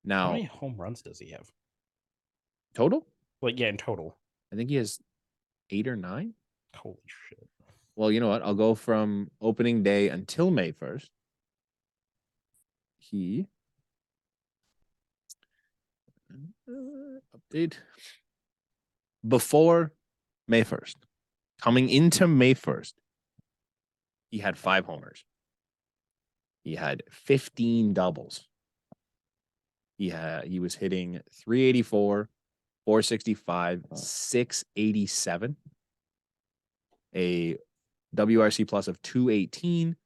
Now, how many home runs does he have? Total? In total. I think he has 8 or 9. Holy shit. Well, you know what? I'll go from opening day until May 1st. He update before May 1st. Coming into May 1st, he had 5 homers. He had 15 doubles. He was hitting 384, 465, 687, a WRC plus of 218,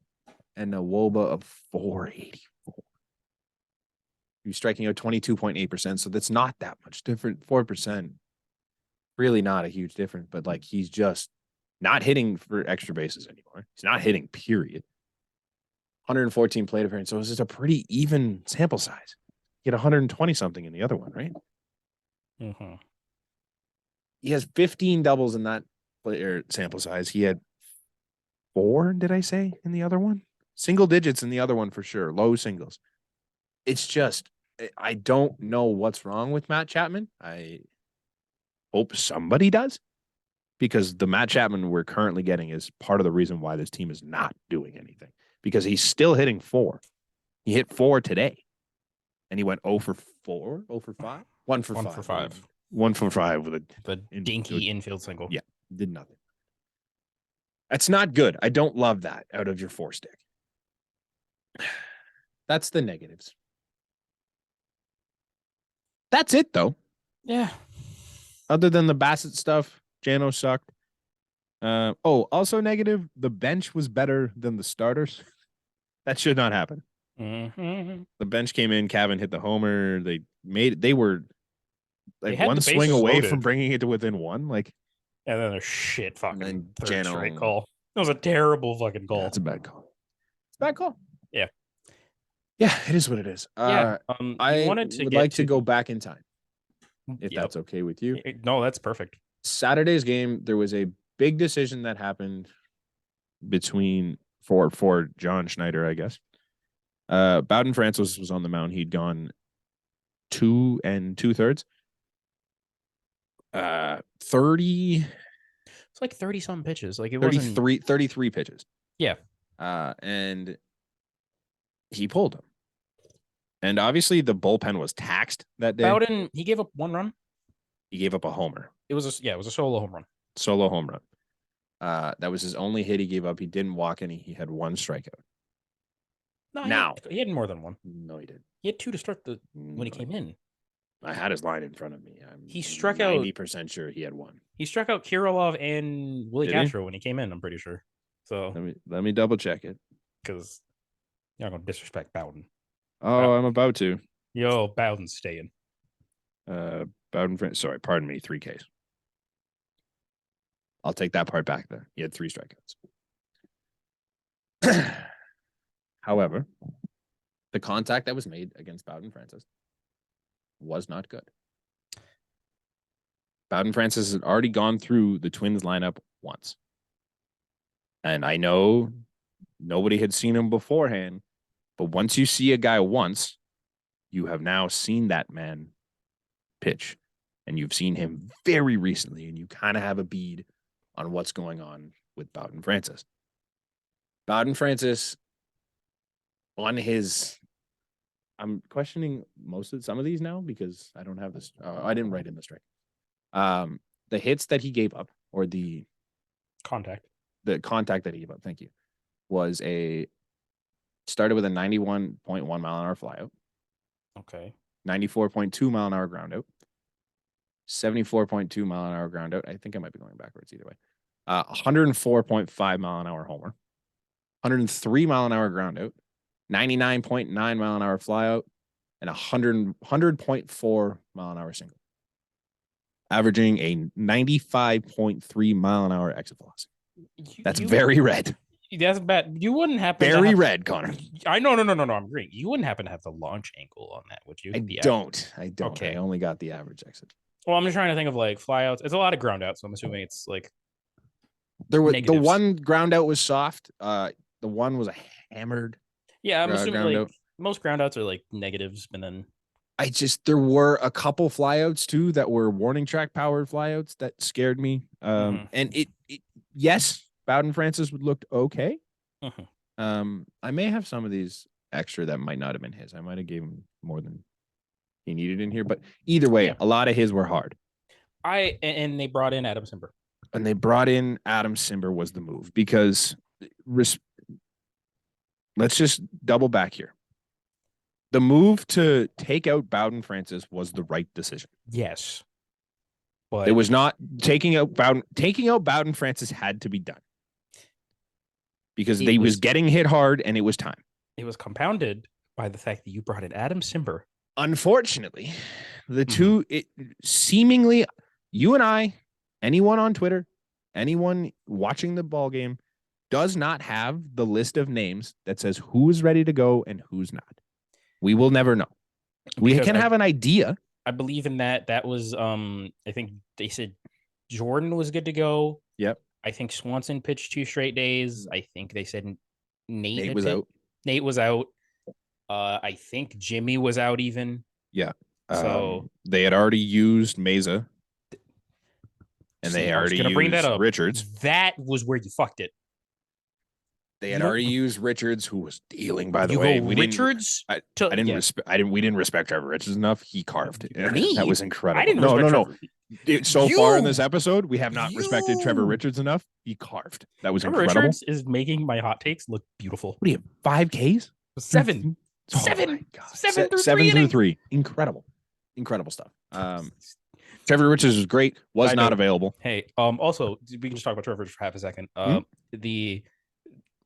and a WOBA of 484. He's striking out 22.8%, so that's not that much different. 4%, really not a huge difference, but he's just not hitting for extra bases anymore. He's not hitting, period. 114 plate appearances, so it's just a pretty even sample size. He had 120 something in the other one, right? Mm-hmm. He has 15 doubles in that player sample size. He had 4, did I say, in the other one? Single digits in the other one for sure. Low singles. It's just, I don't know what's wrong with Matt Chapman. I hope somebody does, because the Matt Chapman we're currently getting is part of the reason why this team is not doing anything, because he's still hitting 4. He hit 4 today, and he went 0 for 4, 0 for 5, 1 for 5. 1 for 5 with the dinky infield single. Yeah, did nothing. That's not good. I don't love that out of your 4 stick. That's the negatives. That's it, though. Yeah. Other than the Bassett stuff, Jano sucked. Also negative, the bench was better than the starters. That should not happen. Mm-hmm. The bench came in, Cavan hit the homer. They were one swing away loaded from bringing it to within 1. And then a shit fucking third Jano, straight call. It was a terrible fucking call. Yeah, it's a bad call. It's a bad call. Yeah. Yeah, it is what it is. I would like to go back in time, if that's okay with you. No, that's perfect. Saturday's game, there was a big decision that happened for John Schneider, I guess. Bowden Francis was on the mound. He'd gone 2 2/3. 30. It's like 30 some pitches. It 33 pitches. Yeah. And he pulled him. And obviously the bullpen was taxed that day. Bowden, he gave up 1 run. He gave up a homer. It was a solo home run. Solo home run. That was his only hit he gave up. He didn't walk any. He had 1 strikeout. No, he had more than 1. No, he didn't. He had 2 to start when he came in. I had his line in front of me. He struck out 90% sure he had 1. He struck out Kirilov and Willie Castro when he came in, I'm pretty sure. So let me double check it. Because you're not gonna disrespect Bowden. Oh, I'm about to. Yo, Bowden's staying. Bowden, sorry, pardon me, 3 Ks. I'll take that part back then. He had 3 strikeouts. However, the contact that was made against Bowden Francis was not good. Bowden Francis had already gone through the Twins lineup once. And I know nobody had seen him beforehand, but once you see a guy once, you have now seen that man pitch. And you've seen him very recently, and you kind of have a bead on what's going on with Bowden Francis. Bowden Francis, on his, I'm questioning some of these now because I don't have this. I didn't write in the strike. The hits that he gave up, or the contact that he gave up, thank you, started with a 91.1 mile an hour flyout. Okay. 94.2 mile an hour ground out. 74.2 mile an hour ground out. I think I might be going backwards either way. 104.5 mile an hour homer. 103 mile an hour ground out. 99.9 mile an hour flyout. And 100.4 mile an hour single. Averaging a 95.3 mile an hour exit velocity. That's very red. That's bad. You wouldn't happen very red, Connor. I know. I'm agreeing. You wouldn't happen to have the launch angle on that, would you? I don't. Okay. I only got the average exit. Well, I'm just trying to think of like flyouts. It's a lot of ground outs, so I'm assuming it's like there was negatives. The one ground out was soft. The one was a hammered. Yeah, I'm assuming like most ground outs are like negatives, and then there were a couple flyouts too that were warning track powered flyouts that scared me. And it yes, Bowden Francis looked okay. I may have some of these extra that might not have been his. I might have gave him more than he needed in here, but either way, a lot of his were hard. And they brought in Adam Simber. And they brought in Adam Simber was the move because let's just double back here. The move to take out Bowden Francis was the right decision. Yes. But it was not taking out Bowden Francis had to be done. Because they was getting hit hard and it was time. It was compounded by the fact that you brought in Adam Simber. Unfortunately, the two, seemingly, you and I, anyone on Twitter, anyone watching the ball game, does not have the list of names that says who is ready to go and who's not. We will never know. We can have an idea. I believe in that. That was, I think they said Jordan was good to go. Yep. I think Swanson pitched 2 straight days. I think they said Nate was out. Nate was out. I think Jimmy was out even. Yeah. So they had already used Mesa. And they already used bring that up. Richards. That was where you fucked it. They had already used Richards, who was dealing, by the way. We Richards? We didn't respect Trevor Richards enough. He carved it. Me? That was incredible. I didn't respect Trevor. So far in this episode, we have not respected Trevor Richards enof. He carved. That was Trevor incredible. Richards is making my hot takes look beautiful. What do you have? 5 Ks? 7. Oh 7. 7 through 7 through 3. Incredible stuff. Trevor Richards was great. Was not available. Hey, also we can just talk about Trevor Richards for half a second.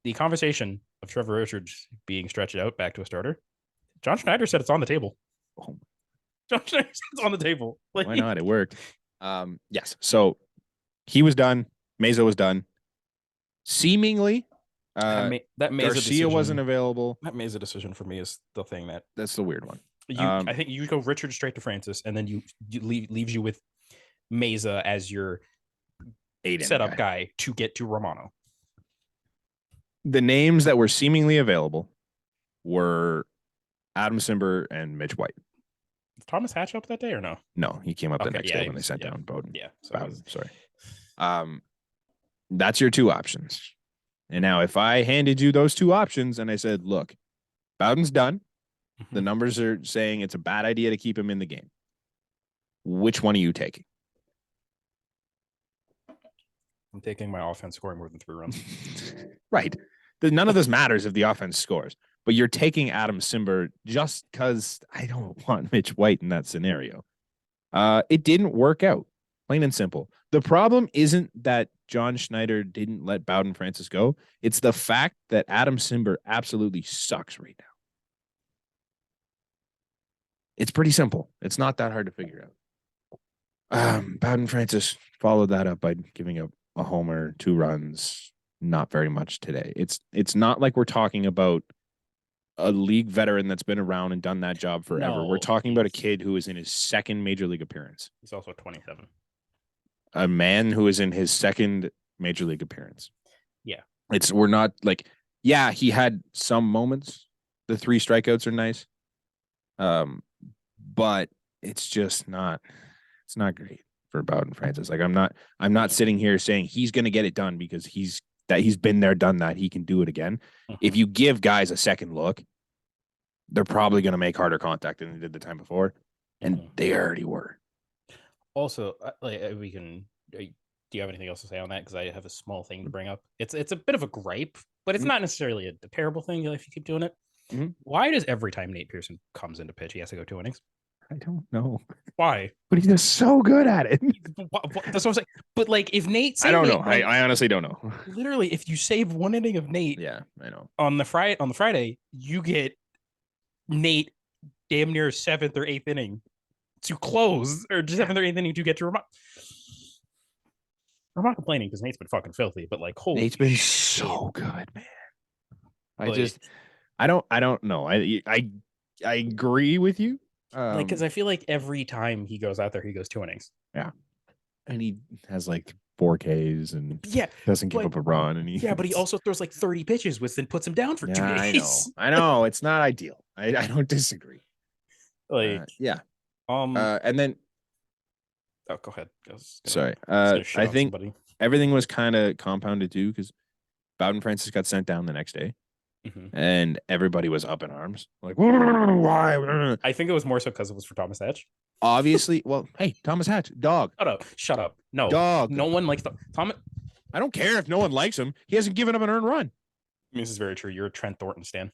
The conversation of Trevor Richards being stretched out back to a starter. John Schneider said it's on the table. Oh. John Schneider said it's on the table. Why not? It worked. Yes. So he was done. Mesa was done. Seemingly, that Garcia wasn't available. That Mesa decision for me is the thing that's the weird one. I think you go Richard straight to Francis, and then you leaves you with Mesa as your setup guy to get to Romano. The names that were seemingly available were Adam Simber and Mitch White. Was Thomas Hatch up that day or no? No, he came up the next day when they sent down Bowden. Yeah. Bowden, sorry. That's your 2 options. And now if I handed you those 2 options and I said, look, Bowden's done. The numbers are saying it's a bad idea to keep him in the game. Which one are you taking? I'm taking my offense scoring more than 3 runs. Right. None of this matters if the offense scores, but you're taking Adam Simber just because I don't want Mitch White in that scenario. It didn't work out. Plain and simple. The problem isn't that John Schneider didn't let Bowden Francis go. It's the fact that Adam Simber absolutely sucks right now. It's pretty simple. It's not that hard to figure out. Bowden Francis followed that up by giving up a homer, 2 runs, not very much today. It's not like we're talking about a league veteran that's been around and done that job forever. No, we're talking about a kid who is in his second major league appearance. He's also 27. A man who is in his second major league appearance. Yeah. We're not like, yeah, he had some moments. The 3 strikeouts are nice. But it's just not, it's not great for Bowden Francis. Like I'm not sitting here saying he's going to get it done because he's been there, done that. He can do it again. If you give guys a second look, they're probably going to make harder contact than they did the time before. And they already were. Also, we can. Do you have anything else to say on that? Because I have a small thing to bring up. It's a bit of a gripe, but it's not necessarily a terrible thing if you keep doing it. Why does every time Nate Pearson comes into pitch, he has to go 2 innings? I don't know why, but he's just so good at it. That's what I'm saying. But like, if Nate, I don't know. I honestly don't know. Literally, if you save 1 inning of Nate, yeah, I know. On the Friday, you get Nate damn near 7th or 8th inning to close, or 7th or 8th inning to get to remote. I'm not complaining because Nate's been fucking filthy, but like, holy, Nate's been so good, man. I don't know. I agree with you. Like, because I feel like every time he goes out there, he goes 2 innings. Yeah, and he has like 4 Ks and doesn't give up a run. And but he also throws like 30 pitches, which then puts him down for 2 days. I know. It's not ideal. I don't disagree. Like, and then. Oh, go ahead. Sorry. I think everything was kind of compounded too because Bowden Francis got sent down the next day. And everybody was up in arms. Like, why? I think it was more so because it was for Thomas Hatch. Obviously. Well, hey, Thomas Hatch, dog. Shut up. No. Dog. No one likes Thomas. I don't care if no one likes him. He hasn't given up an earned run. This is very true. You're a Trent Thornton stan.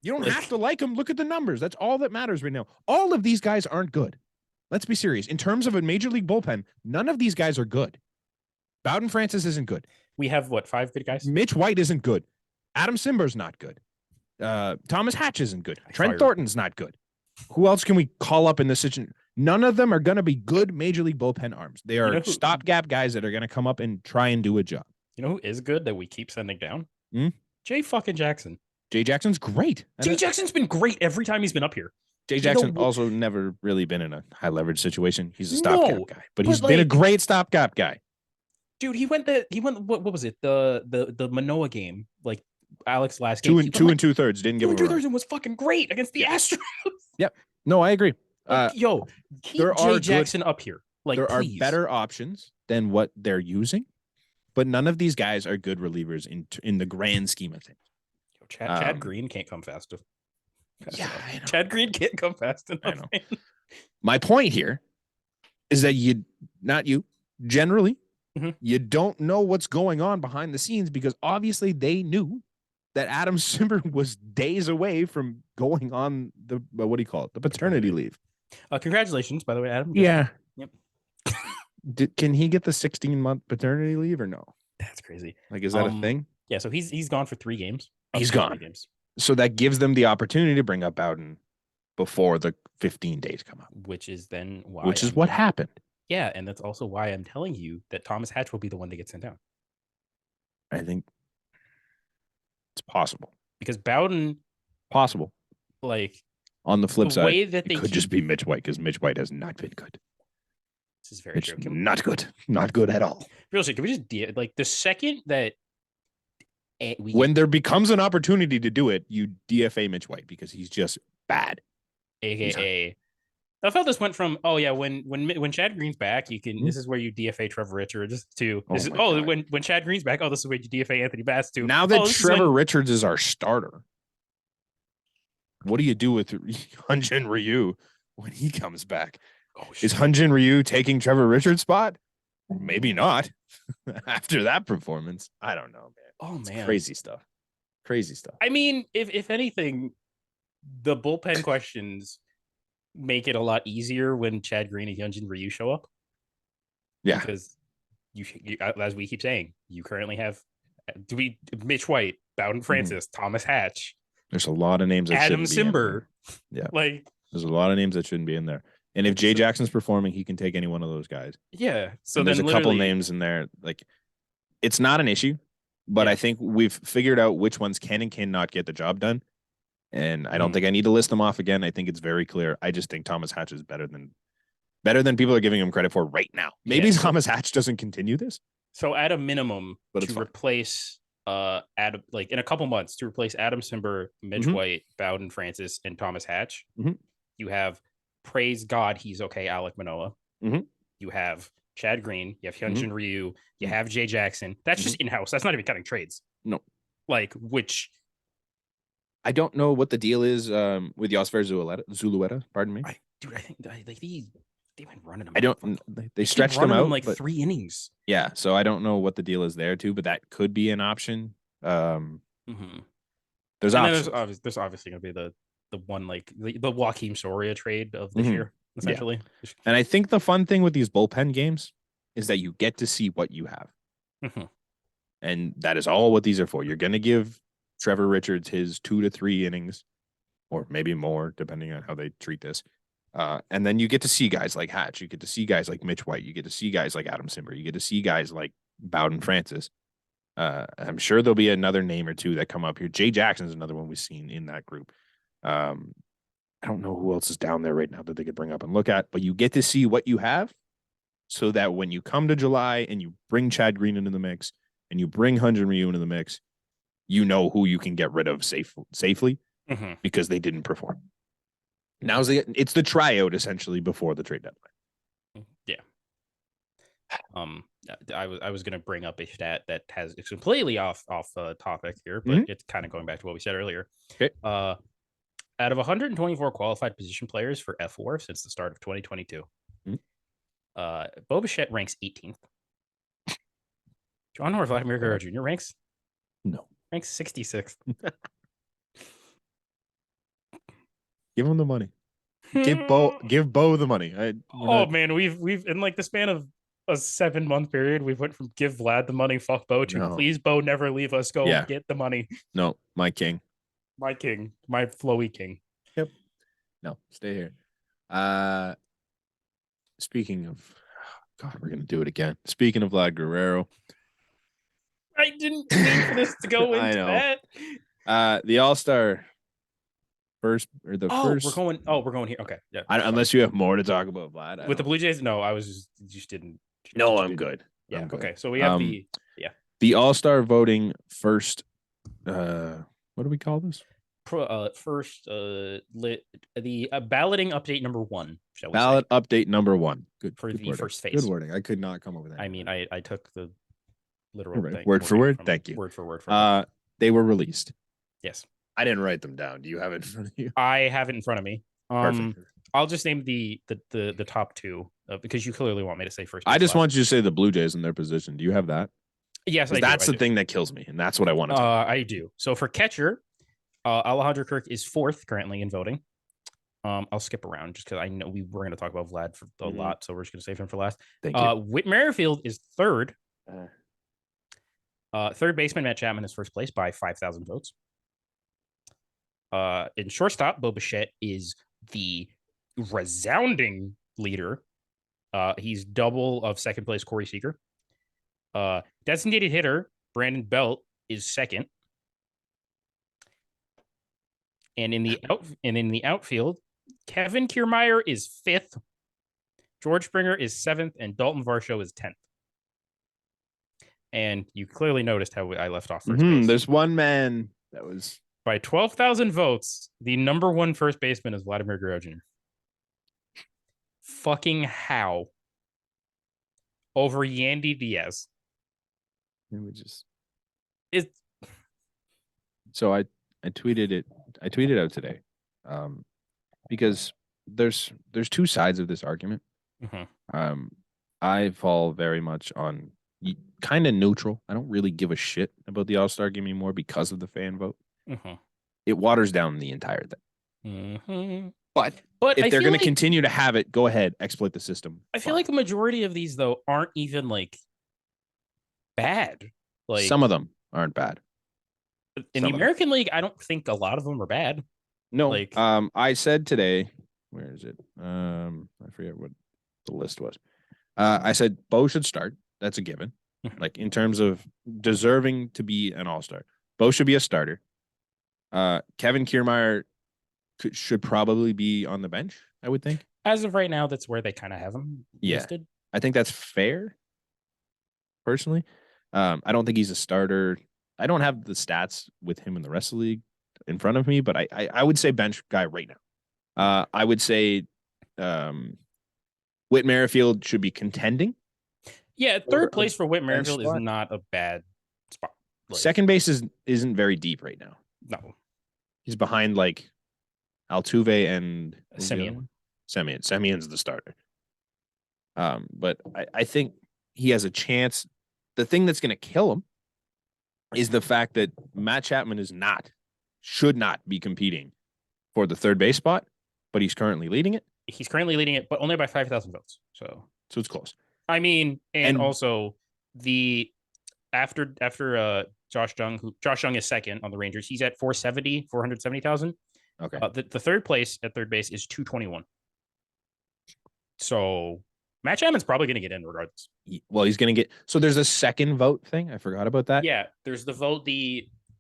You don't have to like him. Look at the numbers. That's all that matters right now. All of these guys aren't good. Let's be serious. In terms of a major league bullpen, none of these guys are good. Bowden Francis isn't good. We have, 5 good guys? Mitch White isn't good. Adam Simber's not good. Thomas Hatch isn't good. Trent Thornton's not good. Who else can we call up in this situation? None of them are going to be good major league bullpen arms. They are stopgap guys that are going to come up and try and do a job. You know who is good that we keep sending down? Jay fucking Jackson. Jay Jackson's great. Jay Jackson's been great every time he's been up here. Jay Jackson also never really been in a high leverage situation. He's a stopgap guy, but he's been a great stopgap guy. Dude, he went what was it? The Manoa game, like Alex last game. 2 and 2/3 didn't give him 2 2/3 and was fucking great against the Astros. Yep. No, I agree. Keep Jay Jackson up here. Like, there are better options than what they're using, but none of these guys are good relievers in the grand scheme of things. Chad Green can't come fast enough. I know. Chad Green can't come fast enough. I know. My point here is that generally, you don't know what's going on behind the scenes because obviously they knew that Adam Simber was days away from going on the the paternity leave. Congratulations, by the way, Adam. Yeah. Yep. Can he get the 16-month paternity leave or no? That's crazy. Like, is that a thing? Yeah. So he's gone for 3 games. He's gone. 3 games. So that gives them the opportunity to bring up Bowden before the 15 days come up. Which is what happened. Yeah, and that's also why I'm telling you that Thomas Hatch will be the one that gets sent down. I think it's possible. Because Bowden... Possible. Like... On the flip side, it could just be Mitch White because Mitch White has not been good. This is very true. Not good. Not good at all. Real shit, can we just... Like, the second that... When there becomes an opportunity to do it, you DFA Mitch White because he's just bad. AKA, I felt this went from when Chad Green's back, you can this is where you DFA Trevor Richards to when Chad Green's back, this is where you DFA Anthony Bass to. Now that Trevor Richards is our starter, what do you do with Hyun-Jin Ryu when he comes back? Is Hyun-Jin Ryu taking Trevor Richards' spot? Maybe not. After that performance, I don't know, man. Oh, man. It's crazy stuff. Crazy stuff. I mean, if anything, the bullpen questions make it a lot easier when Chad Green and Hyun-Jin Ryu show up. Yeah. Because as we keep saying, you currently have Mitch White, Bowden Francis, Thomas Hatch. There's a lot of names that Adam shouldn't be in Simber. there. Yeah. Like, there's a lot of names that shouldn't be in there. And if Jay Jackson's performing, he can take any one of those guys. Yeah. So and there's a couple names in there. Like, it's not an issue, but I think we've figured out which ones can and cannot get the job done. And I don't think I need to list them off again. I think it's very clear. I just think Thomas Hatch is better than people are giving him credit for right now. Maybe Thomas Hatch doesn't continue this. So at a minimum, to replace Adam, like in a couple months, to replace Adam Simber, Mitch White, Bowden Francis, and Thomas Hatch, you have, praise God, he's okay, Alek Manoah. You have Chad Green, you have Hyunjin Ryu, you have Jay Jackson. That's just in-house. That's not even counting trades. No. Like, which I don't know what the deal is with Yosfer Zulueta. Pardon me. I think they've been running them. I don't. They stretched them out like 3 innings. Yeah, so I don't know what the deal is there too, but that could be an option. There's options. There's obviously going to be the one, like the Joakim Soria trade of this year, essentially. Yeah. And I think the fun thing with these bullpen games is that you get to see what you have, and that is all what these are for. You're going to give Trevor Richards his 2 to 3 innings, or maybe more, depending on how they treat this. And then you get to see guys like Hatch. You get to see guys like Mitch White. You get to see guys like Adam Simber. You get to see guys like Bowden Francis. I'm sure there'll be another name or two that come up here. Jay Jackson is another one we've seen in that group. I don't know who else is down there right now that they could bring up and look at, but you get to see what you have so that when you come to July and you bring Chad Green into the mix and you bring Hyunjin Ryu into the mix, you know who you can get rid of safely because they didn't perform. It's the tryout essentially before the trade deadline. Yeah. I was going to bring up a stat that it's completely off topic here, but it's kind of going back to what we said earlier. Okay. Out of 124 qualified position players for F4 since the start of 2022, Bo Bichette ranks 18th. John or Vladimir Guerrero Jr. ranks? No. Ranks 66th. Give him the money. Give Bo the money. Man, we've in like the span of a 7-month period, we went from give Vlad the money, fuck Bo, to please Bo never leave us, go get the money. No, my king. My king. My flowy king. Yep. No, stay here. Speaking of God, we're gonna do it again. Speaking of Vlad Guerrero. I didn't mean for this to go into that. The All-Star first. We're going here. Okay. Yeah. Unless you have more to talk about, Vlad. With the Blue Jays, no, I was just didn't. No, I'm good. Yeah. I'm good. Okay. So we have the All-Star voting first. What do we call this? The balloting update number 1. Shall we Ballot say? Update number 1. Good for good the wording. First phase. Good wording. I could not come up with that. I mean, I took the literal thing, word for word. Thank you. Word for word. They were released. Yes. I didn't write them down. Do you have it in front of you? I have it in front of me. Perfect. I'll just name the top 2 because you clearly want me to say first. I just want you to say the Blue Jays in their position. Do you have that? Yes, that's the thing that kills me, and that's what I want to. I do. So for catcher, Alejandro Kirk is 4th currently in voting. I'll skip around just because I know we were going to talk about Vlad for a lot, so we're just going to save him for last. Thank you. Whit Merrifield is 3rd. Third baseman Matt Chapman is 1st place by 5,000 votes. In shortstop, Bo Bichette is the resounding leader. He's double of 2nd place Corey Seager. Designated hitter Brandon Belt is 2nd. And in the outfield, Kevin Kiermaier is 5th. George Springer is 7th, and Dalton Varsho is 10th. And you clearly noticed how I left off first base. There's one man that was by 12,000 votes. The number 1 first baseman is Vladimir Guerrero Jr. Fucking how? Over Yandy Diaz. So I tweeted it. I tweeted out today, because there's 2 sides of this argument. I fall very much on kind of neutral. I don't really give a shit about the All-Star game anymore because of the fan vote. It waters down the entire thing. But if they're going to continue to have it, go ahead, exploit the system. I feel like a majority of these though aren't even like bad. Like some of them aren't bad. In the American League, I don't think a lot of them are bad. No, like I said today, where is it? I forget what the list was. I said Bo should start. That's a given. Like in terms of deserving to be an all-star, Bo should be a starter. Kevin Kiermaier should probably be on the bench, I would think. As of right now, that's where they kind of have him listed. I think that's fair, personally. I don't think he's a starter. I don't have the stats with him in the rest of the league in front of me, but I would say bench guy right now. I would say Whit Merrifield should be contending. Yeah, third place for Whit Merrifield is not a bad spot. Like, second base isn't very deep right now. No. He's behind like Altuve and Semien. Semien's the starter. But I think he has a chance. The thing that's going to kill him is the fact that Matt Chapman should not be competing for the third base spot, but he's currently leading it. He's currently leading it, but only by 5,000 votes. So it's close. I mean, and also the after Josh Jung is second on the Rangers. He's at 470,000. Okay. The third place at third base is 221. So Matt Chapman's probably going to get in regardless. Well, he's going to get. So there's a second vote thing. I forgot about that. Yeah, there's the vote.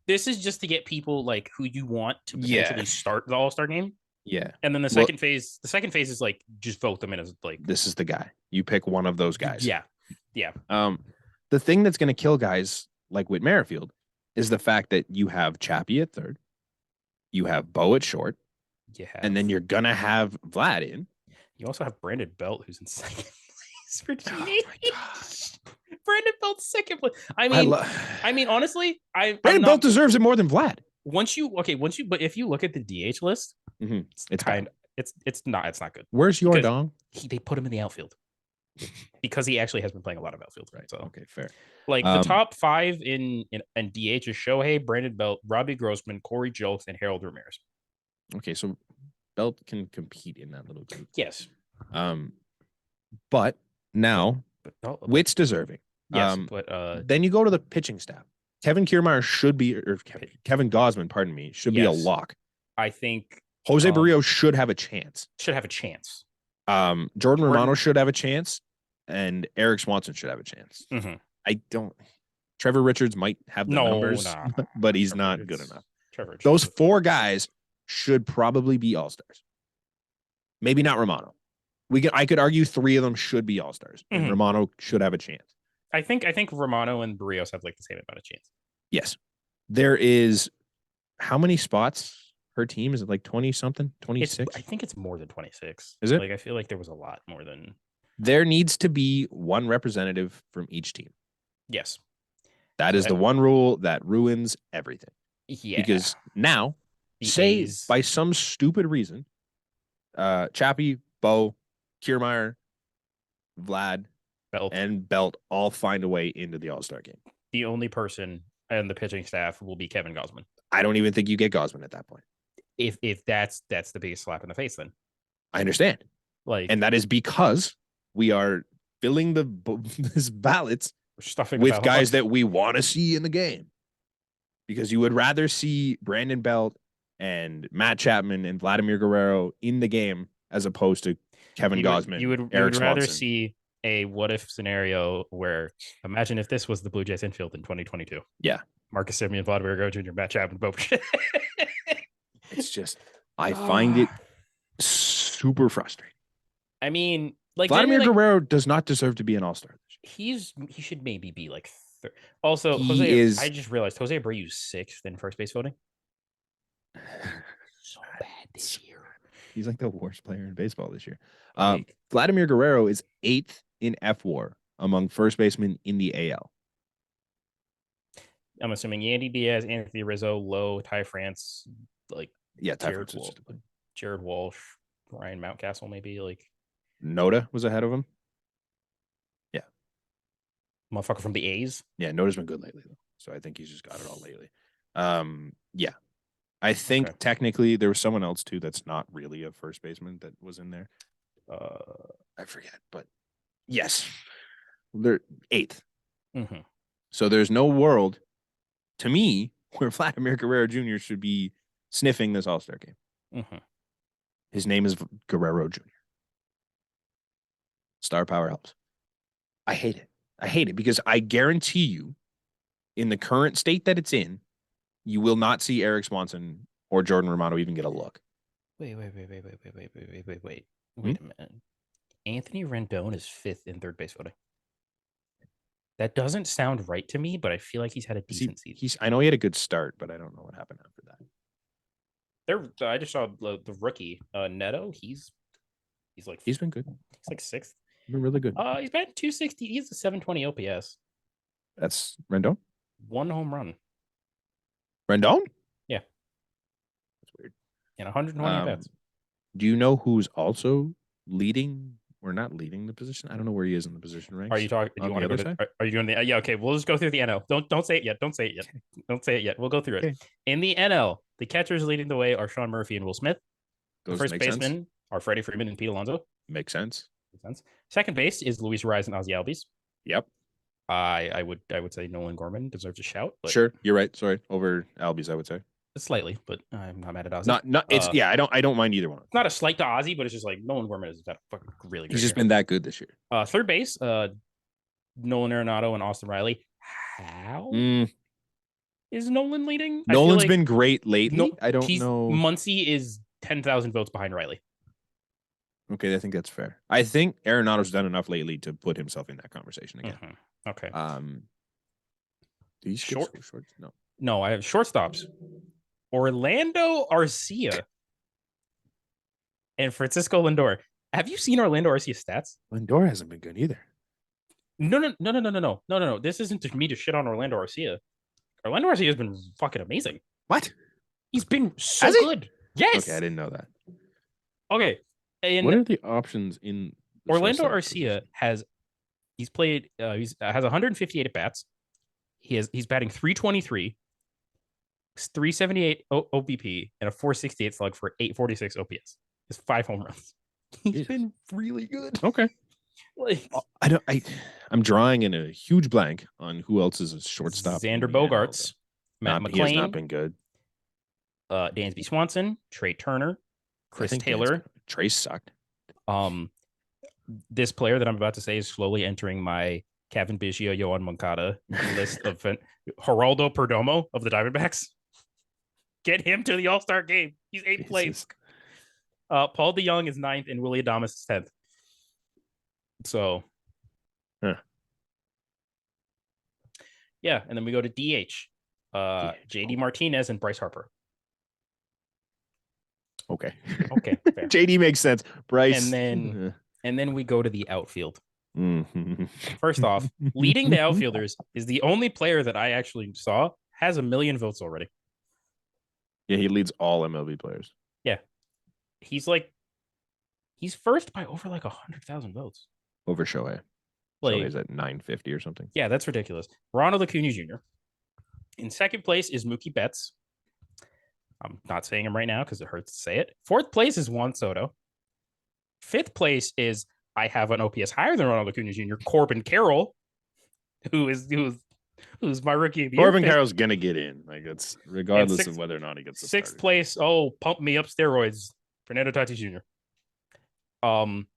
This is just to get people like who you want to potentially start the All-Star game. Yeah. And then the second phase is like just vote them in as like this is the guy. You pick one of those guys. Yeah. Yeah. The thing that's going to kill guys like Whit Merrifield is the fact that you have Chappie at third, you have Bo at short, and then you're gonna have Vlad in. You also have Brandon Belt, who's in second place for DH. Brandon Belt's second place. I mean, honestly, Brandon Belt deserves it more than Vlad. But if you look at the DH list, it's not good. Where's Yordong? They put him in the outfield because he actually has been playing a lot of outfield, right? So okay, fair. Like the top five in DH is Shohei, Brandon Belt, Robbie Grossman, Corey Julks, and Harold Ramirez. Okay, so Belt can compete in that little group. Yes. But now Witt's deserving. Yes, then you go to the pitching staff. Kevin Kiermaier should be, or Kevin Gausman, pardon me, should be a lock. I think Jose Barrios should have a chance. Jordan Romano should have a chance, and Eric Swanson should have a chance. Trevor Richards might have the numbers, but he's not good enough. Those four guys should probably be all-stars. Maybe not Romano. I could argue three of them should be all-stars, and Romano should have a chance. I think Romano and Barrios have like the same amount of chance. Yes. There is how many spots per team? Is it like 20 something? 26? I think it's more than 26. Is it? Like I feel like there was a lot more than. There needs to be one representative from each team. Yes. That is the one rule that ruins everything. Yeah. Because now, by some stupid reason, Chappie, Bo, Kiermaier, Vlad, Belt all find a way into the All-Star game. The only person and the pitching staff will be Kevin Gausman. I don't even think you get Gausman at that point. If that's the biggest slap in the face, then I understand. And that is because we are filling this ballots with guys that we want to see in the game. Because you would rather see Brandon Belt and Matt Chapman and Vladimir Guerrero in the game as opposed to Kevin Gausman. You would rather see a what if scenario where imagine if this was the Blue Jays infield in 2022. Yeah. Marcus Semien, Vladimir Guerrero Jr., Matt Chapman, Bo. It's just, I find it super frustrating. I mean, like Vladimir Guerrero does not deserve to be an all-star. He should maybe be like also I just realized Jose Abreu's 6th in first base voting. So bad this year. He's like the worst player in baseball this year. Vladimir Guerrero is 8th in FWAR among first basemen in the AL. I'm assuming Yandy Diaz, Anthony Rizzo, Lowe, Ty France, Jared Walsh, Ryan Mountcastle, maybe like Noda was ahead of him. Yeah, motherfucker from the A's. Yeah, Noda's been good lately though, so I think he's just got it all lately. Yeah, I think technically there was someone else too that's not really a first baseman that was in there. I forget, but yes, they're 8th. Mm-hmm. So there's no world, to me, where Vladimir Guerrero Jr. should be sniffing this All-Star game. Mm-hmm. His name is Guerrero Jr. Star power helps. I hate it. I hate it because I guarantee you, in the current state that it's in, you will not see Eric Swanson or Jordan Romano even get a look. Wait a minute. Anthony Rendon is 5th in third base voting. That doesn't sound right to me, but I feel like he's had a decent season. I know he had a good start, but I don't know what happened after that. I just saw the rookie Neto. He's been good. He's like 6th. He's been really good. He's batting 260. He's a 720 OPS. That's Rendon. 1 home run. Rendon? Yeah. That's weird. And 120 bats. Do you know who's also leading or not leading the position? I don't know where he is in the position ranks. Are you talking? Do you want to go to? Are you doing the? Yeah. Okay. We'll just go through the NL. Don't say it yet. Don't say it yet. Don't say it yet. We'll go through it. In the NL, the catchers leading the way are Sean Murphy and Will Smith. The first basemen are Freddie Freeman and Pete Alonso. Makes sense. Second base is Luis Urias and Ozzie Albies. Yep. I would say Nolan Gorman deserves a shout. But sure, you're right. Sorry, over Albies, I would say. Slightly, but I'm not mad at Ozzie. Not. It's I don't mind either one. It's not a slight to Ozzie, but it's just like Nolan Gorman is that fucking really good. He's just been that good this year. Third base, Nolan Arenado and Austin Riley. How is Nolan leading? Nolan's been great lately. I don't know. Muncy is 10,000 votes behind Riley. Okay, I think that's fair. I think Arenado's done enough lately to put himself in that conversation again. Mm-hmm. Okay. These short? No, I have shortstops. Orlando Arcia and Francisco Lindor. Have you seen Orlando Arcia's stats? Lindor hasn't been good either. No. This isn't me to shit on Orlando Arcia. Orlando Arcia has been fucking amazing. What? He's been so good. Yes. Okay, I didn't know that. Okay. And what are the options in Orlando Arcia has 158 at bats. He's batting 323, 378 OBP, and a 468 slug for 846 OPS. His 5 home runs. He's been really good. Okay. I'm drawing in a huge blank on who else is a shortstop. Xander Bogaerts, Matt McClain. He has not been good. Dansby Swanson, Trey Turner, Chris Taylor. Trey sucked. This player that I'm about to say is slowly entering my Kevin Biggio, Yohan Moncada list of Geraldo Perdomo of the Diamondbacks. Get him to the All-Star game. He's 8th place. Paul DeYoung is 9th and Willie Adames is 10th. So, yeah, and then we go to DH. JD Martinez and Bryce Harper. Okay. Fair. JD makes sense. Bryce. And then we go to the outfield. Mm-hmm. First off, leading the outfielders is the only player that I actually saw has 1 million votes already. Yeah, he leads all MLB players. Yeah. He's first by over 100,000 votes. Over Shohei. Shohei's at 950 or something. Yeah, that's ridiculous. Ronald Acuna Jr. In second place is Mookie Betts. I'm not saying him right now because it hurts to say it. 4th place is Juan Soto. 5th place is, I have an OPS higher than Ronald Acuna Jr., Corbin Carroll, who's my rookie of the year. Corbin Carroll's gonna get in. It's regardless of whether or not he gets the 6th place. Pump me up steroids, Fernando Tatis Jr. I'm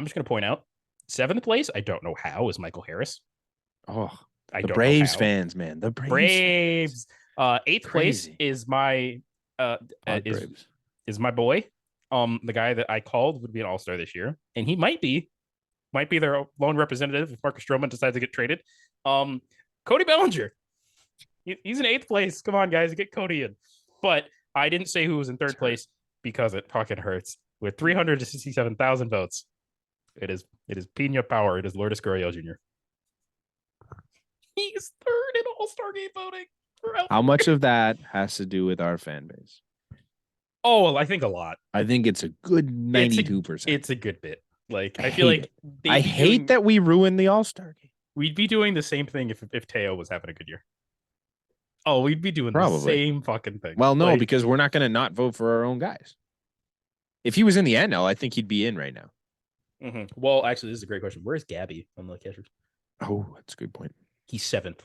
just gonna point out 7th place. I don't know how is Michael Harris. The Braves fans, man. The Braves. 8th place is my is my boy. The guy that I called would be an all-star this year, and he might be their lone representative if Marcus Stroman decides to get traded. Cody Bellinger. He's in 8th place. Come on, guys, get Cody in. But I didn't say who was in 3rd place because it fucking hurts. With 367,000 votes, it is Pina Power. It is Lourdes Gurriel Jr. He is 3rd in All-Star game voting. How much of that has to do with our fan base? I think a lot. I think it's a good 92%. It's a good bit. I feel like I hate that we ruined the All-Star game. We'd be doing the same thing if Teo was having a good year. Oh, we'd be doing the same fucking thing. Well, no, because we're not going to not vote for our own guys. If he was in the NL, I think he'd be in right now. Mm-hmm. Well, actually, this is a great question. Where's Gabby on the catchers? Oh, that's a good point. He's 7th.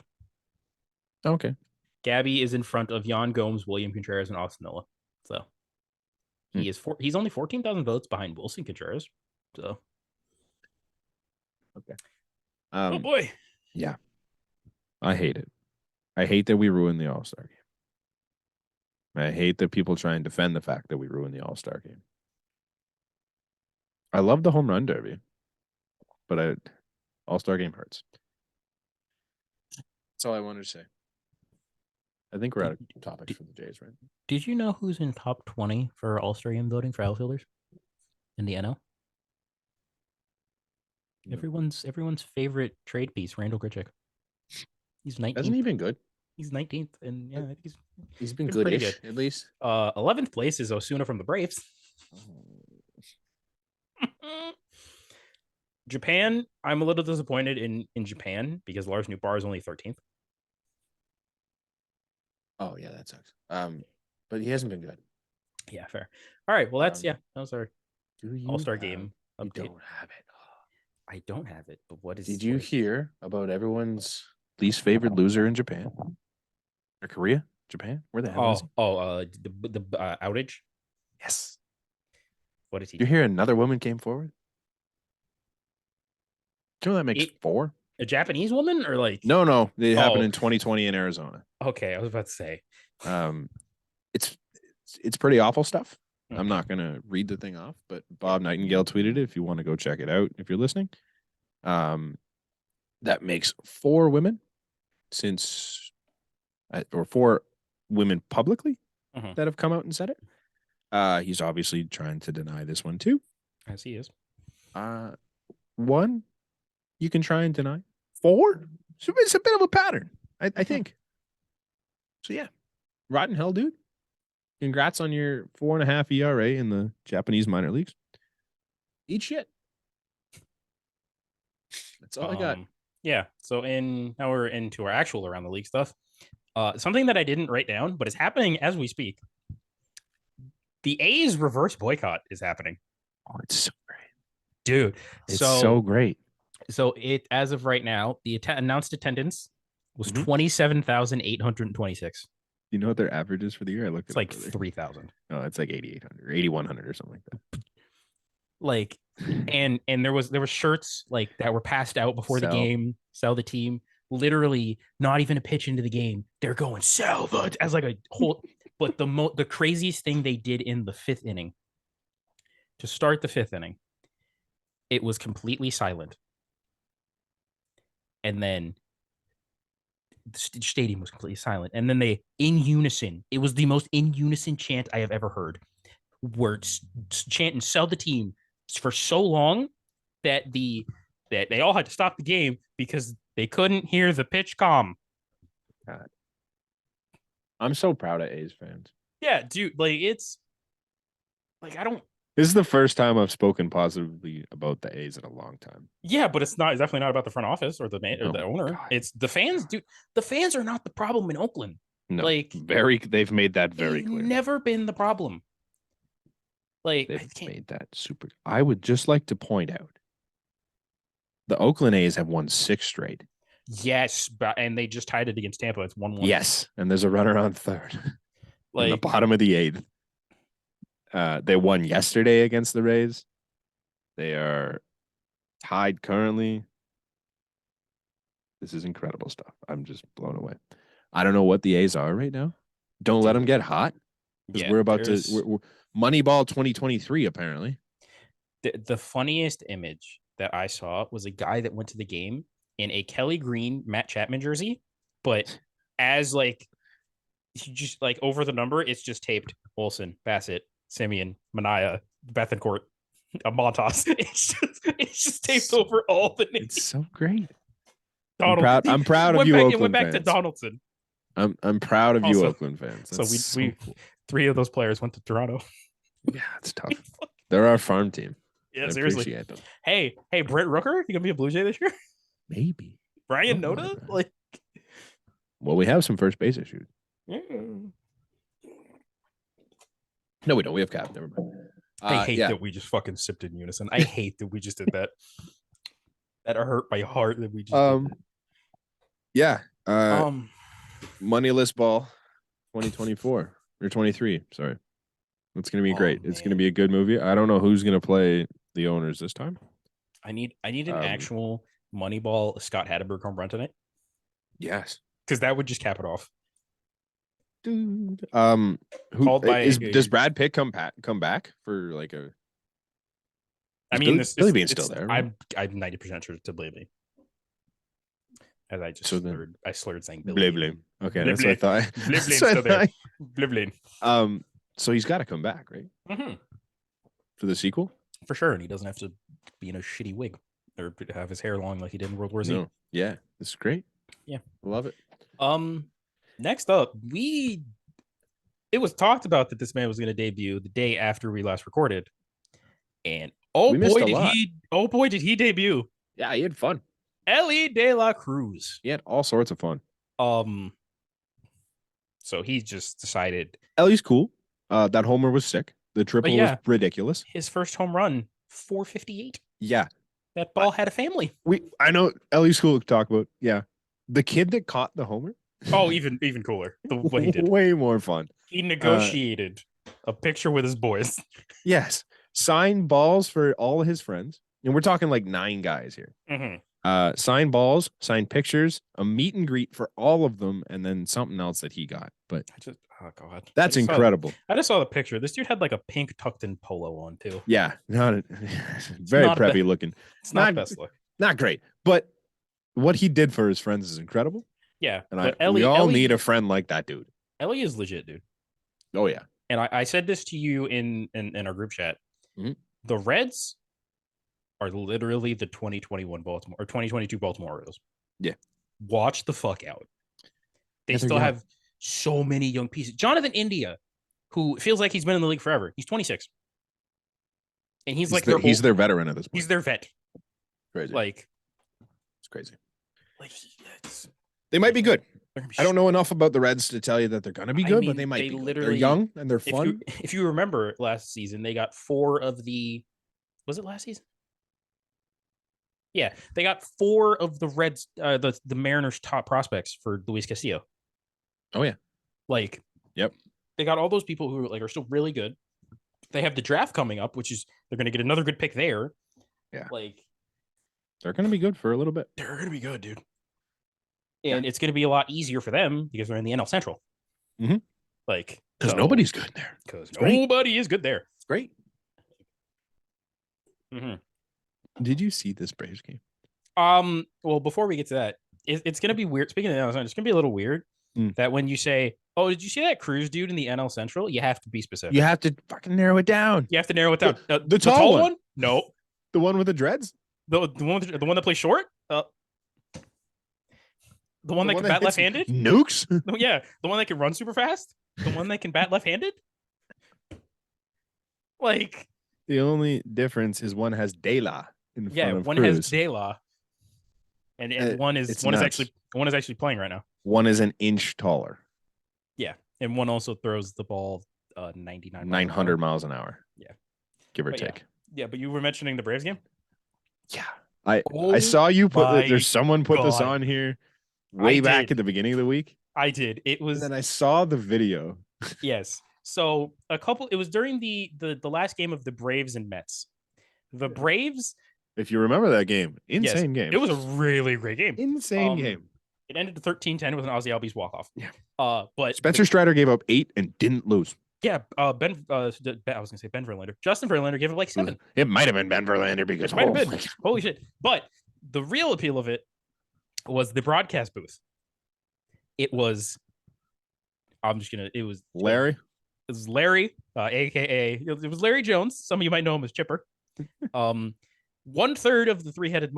Okay. Gabby is in front of Yan Gomes, William Contreras, and Austin Nola. So he's only 14,000 votes behind Wilson Contreras. So okay. Oh boy. Yeah. I hate it. I hate that we ruined the All-Star game. I hate that people try and defend the fact that we ruined the All-Star game. I love the home run derby, but All-Star game hurts. That's all I wanted to say. I think we're out of topics for the Jays, right? Did you know who's in top 20 for All-Star game voting for outfielders in the NL? No. Everyone's favorite trade piece, Randall Grichuk. He's 19th. Hasn't he been good? He's 19th, and yeah, he's been pretty good at least. 11th place is Osuna from the Braves. Japan, I'm a little disappointed in Japan because Lars Nootbaar is only 13th. Oh yeah, that sucks. But he hasn't been good. Yeah, fair. All right, well that was our All-Star game update. You don't have it. I don't have it, but what is? Did you hear about everyone's least favorite loser in Japan? Or Korea? Japan? Where the hell is he? The outage. Yes. What is he? You hear another woman came forward? Do you know that makes 4? A Japanese woman or like? No. It happened in 2020 in Arizona. Okay, I was about to say. It's pretty awful stuff. Mm-hmm. I'm not gonna read the thing off, but Bob Nightingale tweeted it. If you want to go check it out, if you're listening, that makes 4 women or 4 women publicly that have come out and said it. He's obviously trying to deny this one too. As he is. 1, you can try and deny. 4, it's a bit of a pattern, I think. So yeah, rotten hell, dude. Congrats on your 4.5 ERA in the Japanese minor leagues. Eat shit. That's all I got. Yeah. So now we're into our actual around the league stuff. Something that I didn't write down, but is happening as we speak. The A's reverse boycott is happening. Oh, it's so great, dude. It's so great. So it, as of right now, the announced attendance was 27,826. You know what their average is for the year? I looked. It's like 3,000. Oh, it's like 8,800 or 8,100 or something like that. Like, and there was shirts like that were passed out before the game. Sell the team. Literally, not even a pitch into the game. They're going sell the as like a whole. But the craziest thing they did in the 5th inning, to start the 5th inning, it was completely silent, and then the stadium was completely silent. And then they, in unison, it was the most in unison chant I have ever heard. Were chanting "sell the team" for so long that they all had to stop the game because they couldn't hear the pitch calm. God. I'm so proud of A's fans. Yeah, dude. Like it's like This is the first time I've spoken positively about the A's in a long time. Yeah, but it's definitely not about the front office or the owner. God. It's the fans, dude. The fans are not the problem in Oakland. No, they've made that very clear. Never been the problem. Like they've made that super. I would just like to point out the Oakland A's have won 6 straight. Yes, and they just tied it against Tampa. It's 1-1. Yes, and there's a runner on third. Like in the bottom of the 8th. They won yesterday against the Rays. They are tied currently. This is incredible stuff. I'm just blown away. I don't know what the A's are right now. Don't let them get hot. Because we're about to we're Moneyball 2023 apparently. The funniest image that I saw was a guy that went to the game in a Kelly Green Matt Chapman jersey, but as like he just like over the number, it's just taped Olsen, Bassett, Simeon, Manaea, Bethancourt, Montas. It's just taped over all the names. It's so great. I'm proud of you, Oakland fans. Went back to Donaldson. I'm proud of you, Oakland fans. That's so we cool. 3 of those players went to Toronto. Yeah, it's tough. They're our farm team. Yeah, seriously. Them. Hey, Brent Rooker, you gonna be a Blue Jay this year? Maybe. Brian Noda, like Well, we have some first base issues. No, we don't. We have cap. Never mind. I hate that we just fucking sipped in unison. I hate that we just did that. That hurt my heart that we just did that. Yeah. Moneyless Ball 2024 or 23. Sorry. It's going to be great. Man. It's going to be a good movie. I don't know who's going to play the owners this time. I need an actual Moneyball Scott Hatterberg home run tonight. Yes. Because that would just cap it off. Dude. Does Brad Pitt come back for like a? I mean, Billy Bean's still there. Right? I'm 90% sure to Billy. As I just slurred saying Billy. Blame. Okay, that's what I thought. Bliblin still there. Bliblin. So he's got to come back, right? Mm-hmm. For the sequel, for sure, and he doesn't have to be in a shitty wig or have his hair long like he did in World War Z. No. Yeah, this is great. Yeah, love it. Next up, it was talked about that this man was going to debut the day after we last recorded, and oh boy did he debut. Yeah, he had fun. Ellie De La Cruz. He had all sorts of fun. So he just decided Ellie's cool. That homer was sick. The triple was ridiculous. His first home run, 458. Yeah. That ball had a family. I know Ellie's cool to talk about. Yeah. The kid that caught the homer. Oh, even cooler. The way he did. Way more fun. He negotiated a picture with his boys. Yes. Signed balls for all of his friends. And we're talking like 9 guys here. Mm-hmm. Signed balls, signed pictures, a meet and greet for all of them, and then something else that he got. But oh god, that's incredible. I just saw the picture. This dude had like a pink tucked in polo on too. Yeah, very preppy looking. It's not best look. Not great, but what he did for his friends is incredible. Yeah, and we all need a friend like that dude. Ellie is legit, dude. Oh yeah, and I said this to you in our group chat. Mm-hmm. The Reds are literally the 2021 Baltimore or 2022 Baltimore Orioles. Yeah. Watch the fuck out. They still have so many young pieces. Jonathan India, who feels like he's been in the league forever. He's 26. And he's their veteran at this point. He's their vet. Crazy. Like it's crazy. They might be good. I don't know enough about the Reds to tell you that they're going to be good, but they might be. They're young and they're fun. If you remember last season, they got 4 of the was it last season? Yeah, they got 4 of the Reds, the Mariners' top prospects for Luis Castillo. Oh yeah, yep. They got all those people who are still really good. They have the draft coming up, which is they're going to get another good pick there. Yeah, they're going to be good for a little bit. They're going to be good, dude. And it's going to be a lot easier for them because they're in the NL Central. Mm-hmm. Because nobody's good there. Because nobody is good there. It's great. Mm-hmm. Did you see this Braves game? Well, before we get to that, it's going to be weird. Speaking of NL Central, it's going to be a little weird that when you say, "Oh, did you see that Cruz dude in the NL Central?" You have to be specific. You have to fucking narrow it down. You have to narrow it down. The tall one? No. The one with the dreads? The one that plays short? The one that can bat left-handed? Nukes? Yeah, the one that can run super fast? The one that can bat left-handed? The only difference is one has De La in front of one Cruz. has De La, and one is actually playing right now. One is an inch taller. Yeah, and one also throws the ball 900 miles an hour. Yeah, give or take. Yeah, but you were mentioning the Braves game. Yeah, I saw you put. There's someone put this on here way back at the beginning of the week. I did. It was. And then I saw the video. Yes. So it was during the last game of the Braves and Mets. The Braves. If you remember that game, insane game. It was a really great game. Insane game. It ended 13-10 with an Ozzie Albies walk-off. Yeah. But Spencer Strider gave up 8 and didn't lose. Yeah. I was gonna say Ben Verlander. Justin Verlander gave up like 7. It might have been Ben Verlander because it might have been. Holy shit. But the real appeal of it was the broadcast booth. It was Larry. It was Larry, aka it was Larry Jones. Some of you might know him as Chipper. 1/3 of the 3-headed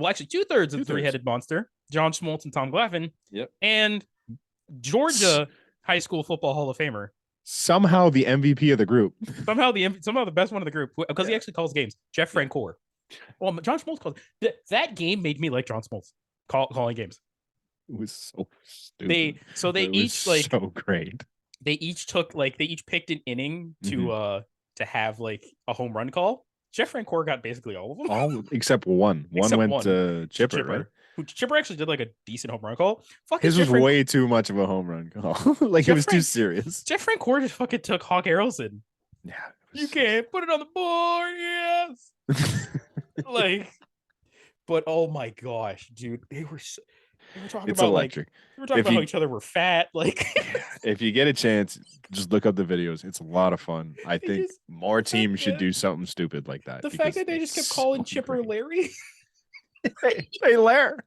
actually 2/3 of the 3-headed monster, John Schmaltz and Tom Glaffin. Yep. And Georgia High School Football Hall of Famer. Somehow the MVP of the group. Somehow the best one of the group because he actually calls games. Jeff Francoeur. Well, John Schmaltz calls that game made me like John Schmaltz calling games. It was so stupid. They it each was so great. They each picked an inning to have like a home run call. Jeff Francoeur got basically all of them. All except one. One went to Chipper, right? Who Chipper actually did like a decent home run call. His was way too much of a home run call. Like, it was too serious. Jeff Francoeur just fucking took Hawk Harrelson. Yeah. You can't put it on the board, yes. Like, but oh my gosh, dude, they were talking It's about electric. They were talking about how each other were fat. Like, if you get a chance, just look up the videos. It's a lot of fun. I think more teams should do something stupid like that. The fact that they just kept calling Chipper Larry. Hey, Larry.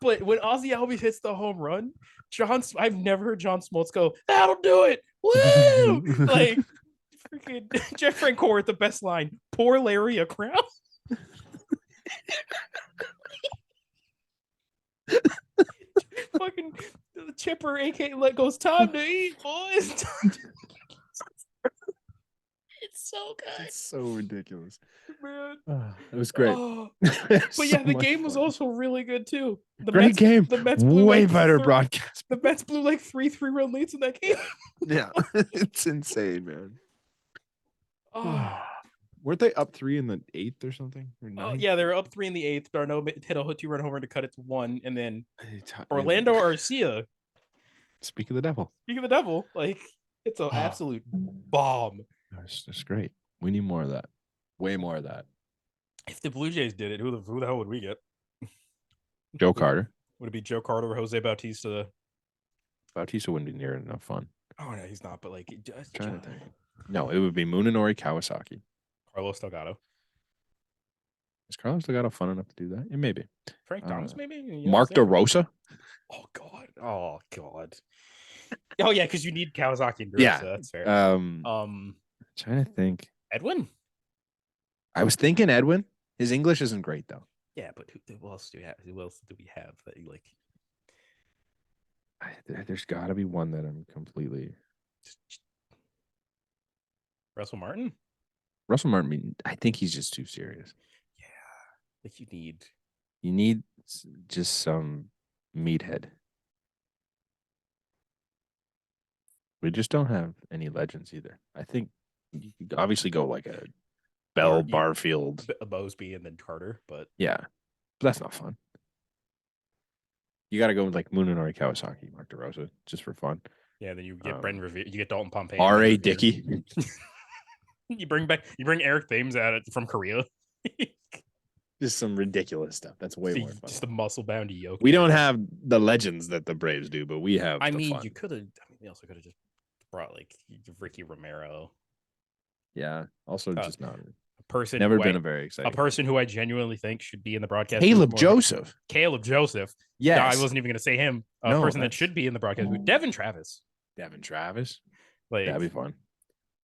But when Ozzy Albies hits the home run, I've never heard John Smoltz go, "That'll do it." Woo! Like, freaking Jeff Francoeur with the best line, "Pour Larry a crown." Fucking Chipper, aka let goes, "Time to eat, boys." It's so good. It's so ridiculous, man. It was great. But yeah, the game was also really good too. Great game. The Mets blew way better broadcast. The Mets blew like 3-run leads in that game. Yeah, it's insane, man. Weren't they up 3 in the 8th or something? Or yeah, they were up 3 in the 8th. Darno hit a 2-run homer to cut it to 1, and then Orlando Arcia. Speak of the devil. Like, it's an absolute bomb. That's great. We need more of that. Way more of that. If the Blue Jays did it, who the hell would we get? Joe Carter. Would it be Joe Carter or Jose Bautista? Bautista wouldn't be near enough fun. Oh no, he's not. But like, just trying to think. No, it would be Munenori Kawasaki. Carlos Delgado. Is Carlos Delgado fun enough to do that? It may be. Frank Thomas, maybe. Mark DeRosa. Oh god. Oh yeah, because you need Kawasaki and DeRosa. Yeah, that's fair. Trying to think. Edwin. I was thinking Edwin. His English isn't great though. Yeah, but who else do we have? Who else do we have that you like? There's got to be one that I'm completely. Russell Martin. I think he's just too serious. Yeah, like you need just some meathead. We just don't have any legends either. I think you could obviously go like a Bell, Barfield, a Bosby, and then Carter, but yeah, but that's not fun. You got to go with like Munenori Kawasaki, Mark DeRosa, just for fun. Yeah, then you get Brendan Revere, you get Dalton Pompey, R.A. Dickey. You bring Eric Thames at it from Korea. Just some ridiculous stuff. That's way more fun. Just the muscle bound yoke. We don't have the legends that the Braves do, but we have. You could have. We also could have just brought like Ricky Romero. Yeah. Also, just not a person. Never been a very exciting. A person who I genuinely think should be in the broadcast. Caleb Joseph. Yeah, I wasn't even going to say him. A person that should be in the broadcast. Devin Travis. Like, that'd be fun.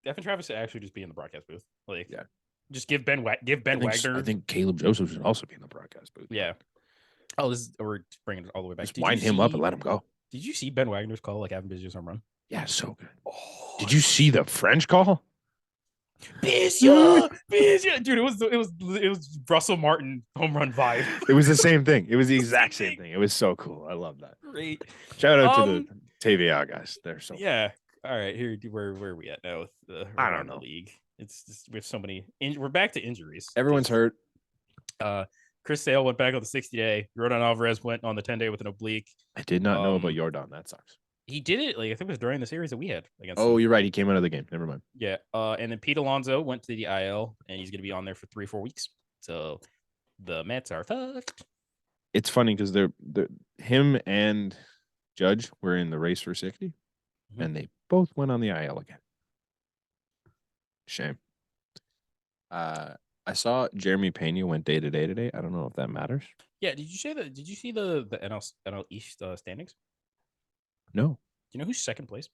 Devin Travis should actually just be in the broadcast booth. Like, yeah. Just give Ben Wagner. I think Caleb Joseph should also be in the broadcast booth. Yeah. We're bringing it all the way back. Just wind him up and let him go. Did you see Ben Wagner's call like having Bizzia's home run? Yeah, so good. Oh, did you see the French call? Bizzia, dude! It was Russell Martin home run vibe. It was the same thing. It was the exact same thing. It was so cool. I love that. Great. Shout out to the TVA guys. They're so yeah. All right, here where are we at now with the I don't know league? It's just we have so many. We're back to injuries. Everyone's hurt. Chris Sale went back on the 60-day. Yordan Alvarez went on the 10-day with an oblique. I did not know about Yordan. That sucks. He did it. Like I think it was during the series that we had against. Oh, you're right. He came out of the game. Never mind. Yeah. And then Pete Alonso went to the IL, and he's going to be on there for 3-4 weeks. So the Mets are fucked. It's funny because they're him and Judge were in the race for 60, and they both went on the IL again. Shame. I saw Jeremy Pena went day to day today. I don't know if that matters. Yeah. Did you see the NL East standings? No. Do you know who's second place?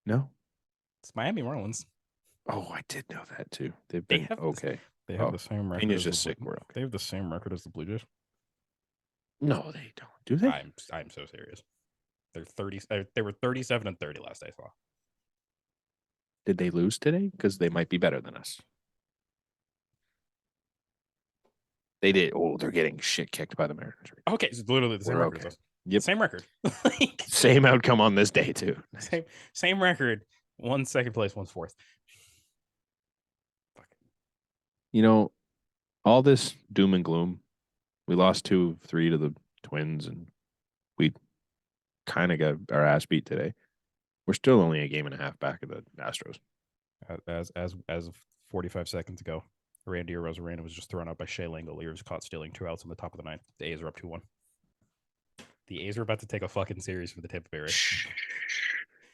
No. It's Miami Marlins. Oh, I did know that too. They've been okay. They have the same record. Pena's just sick. We're okay. They have the same record as the Blue Jays. No, they don't. Do they? I'm so serious. They're 30. They were 37-30 last I saw. Did they lose today? Because they might be better than us. They did. Oh, they're getting shit kicked by the Mariners. Okay, it's literally the same record. Okay. Yep. Same record. Same outcome on this day, too. Same record. One's second place, one's fourth. You know, all this doom and gloom, we lost 2-3 to the Twins, and we kind of got our ass beat today. We're still only a game and a half back of the Astros. As of 45 seconds ago, Randy Arozarena was just thrown out by Shea Langoliers, caught stealing 2 outs on the top of the ninth. The A's are up 2-1. The A's are about to take a fucking series for the Tampa Bay Rays. Shh.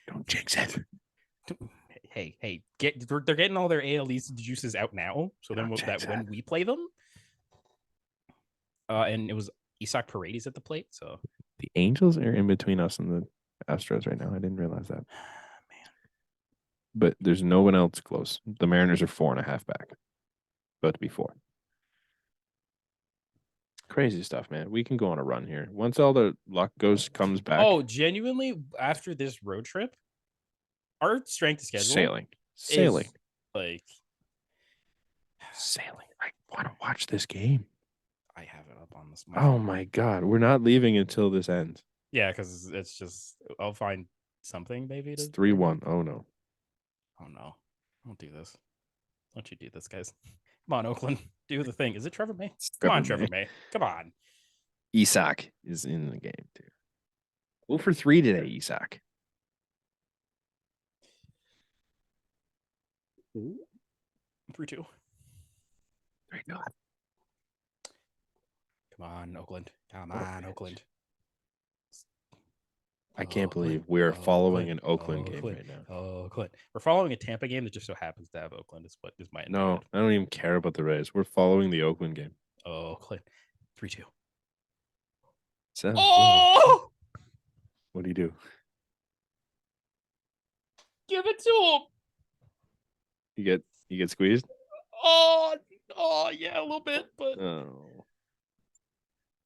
Don't jinx it. Hey, they're getting all their AL East juices out now. So then when we play them, and it was Isaac Paredes at the plate. So the Angels are in between us and the Astros right now. I didn't realize that. Man. But there's no one else close. The Mariners are 4.5 back. About to be 4. Crazy stuff, man. We can go on a run here. Once all the luck comes back. Oh, genuinely, after this road trip, our strength schedule sailing. Like sailing. I want to watch this game. I have it up on this. Oh my god, we're not leaving until this ends. Yeah, because it's just I'll find something maybe. It's 3-1. Oh no. Oh no! Don't do this. Don't you do this, guys? Come on, Oakland. Do the thing. Is it Trevor May? Come on, Trevor May. Come on. Isaac is in the game too. 0 for 3 today, Isaac. 3-2. Thank God. Come on, Oakland. Come on, Oakland. I can't believe we're following an Oakland game right now. Oakland. We're following a Tampa game that just so happens to have Oakland. Is what is my No, I don't even care about the Rays. We're following the Oakland game. Oakland. 3-2. Oh! What do you do? Give it to him. You get squeezed? Oh yeah, a little bit, but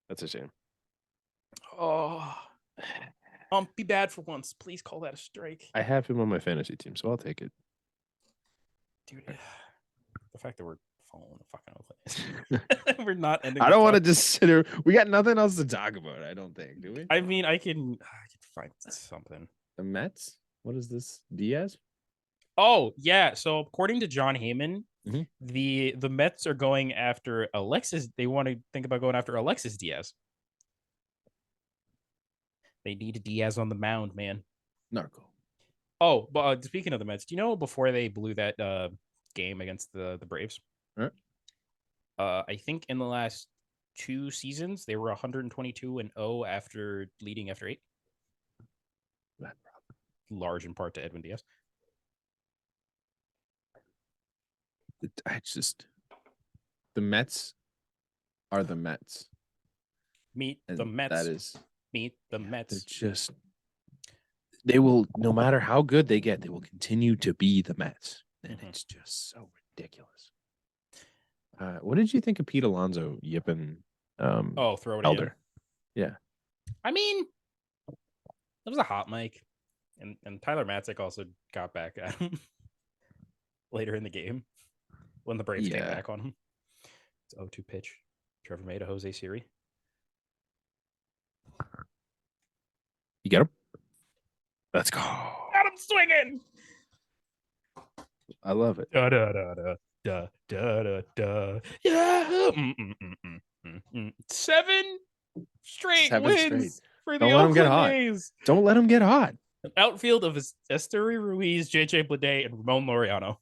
that's a shame. Be bad for once. Please call that a strike. I have him on my fantasy team, so I'll take it. Dude, the fact that we're following a fucking Oakland. We're not ending. I don't want to just sit here. We got nothing else to talk about, I don't think, do we? I mean, I can find something. The Mets? What is this? Diaz? Oh, yeah. So according to John Heyman, the Mets are going after Alexis. They want to think about going after Alexis Diaz. They need a Diaz on the mound, man. Narco. Oh, but speaking of the Mets, do you know before they blew that game against the Braves? Huh? I think in the last 2 seasons they were 122-0 after leading after 8. Large in part to Edwin Diaz. The Mets are the Mets. Meet the Mets. That is. Meet the Mets. They will, no matter how good they get, they will continue to be the Mets. And it's just so ridiculous. What did you think of Pete Alonso yipping throw it Elder? In. Yeah. I mean, it was a hot mic. And Tyler Matzik also got back at him later in the game when the Braves came back on him. It's 0-2 pitch. Trevor May to Jose Siri. You get him? Let's go. Got him swinging. I love it. Da da da da da da da da. Yeah. 7 straight wins for the Oakland A's. Don't let him get hot. An outfield of Esteury Ruiz, JJ Bleday, and Ramon Laureano.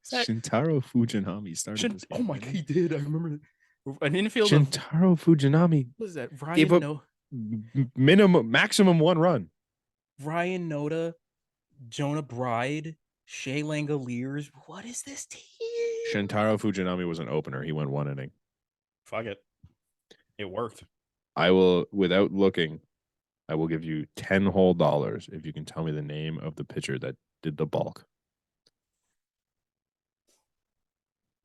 Shintaro Fujinami started this game. Oh my god, he did. I remember an infield Shintaro Fujinami. What is that? Gave up maximum 1 run. Ryan Noda, Jonah Bride, Shea Langoliers. What is this team? Shintaro Fujinami was an opener. He went 1 inning. Fuck it. It worked. I will, without looking, I will give you $10 whole if you can tell me the name of the pitcher that did the bulk.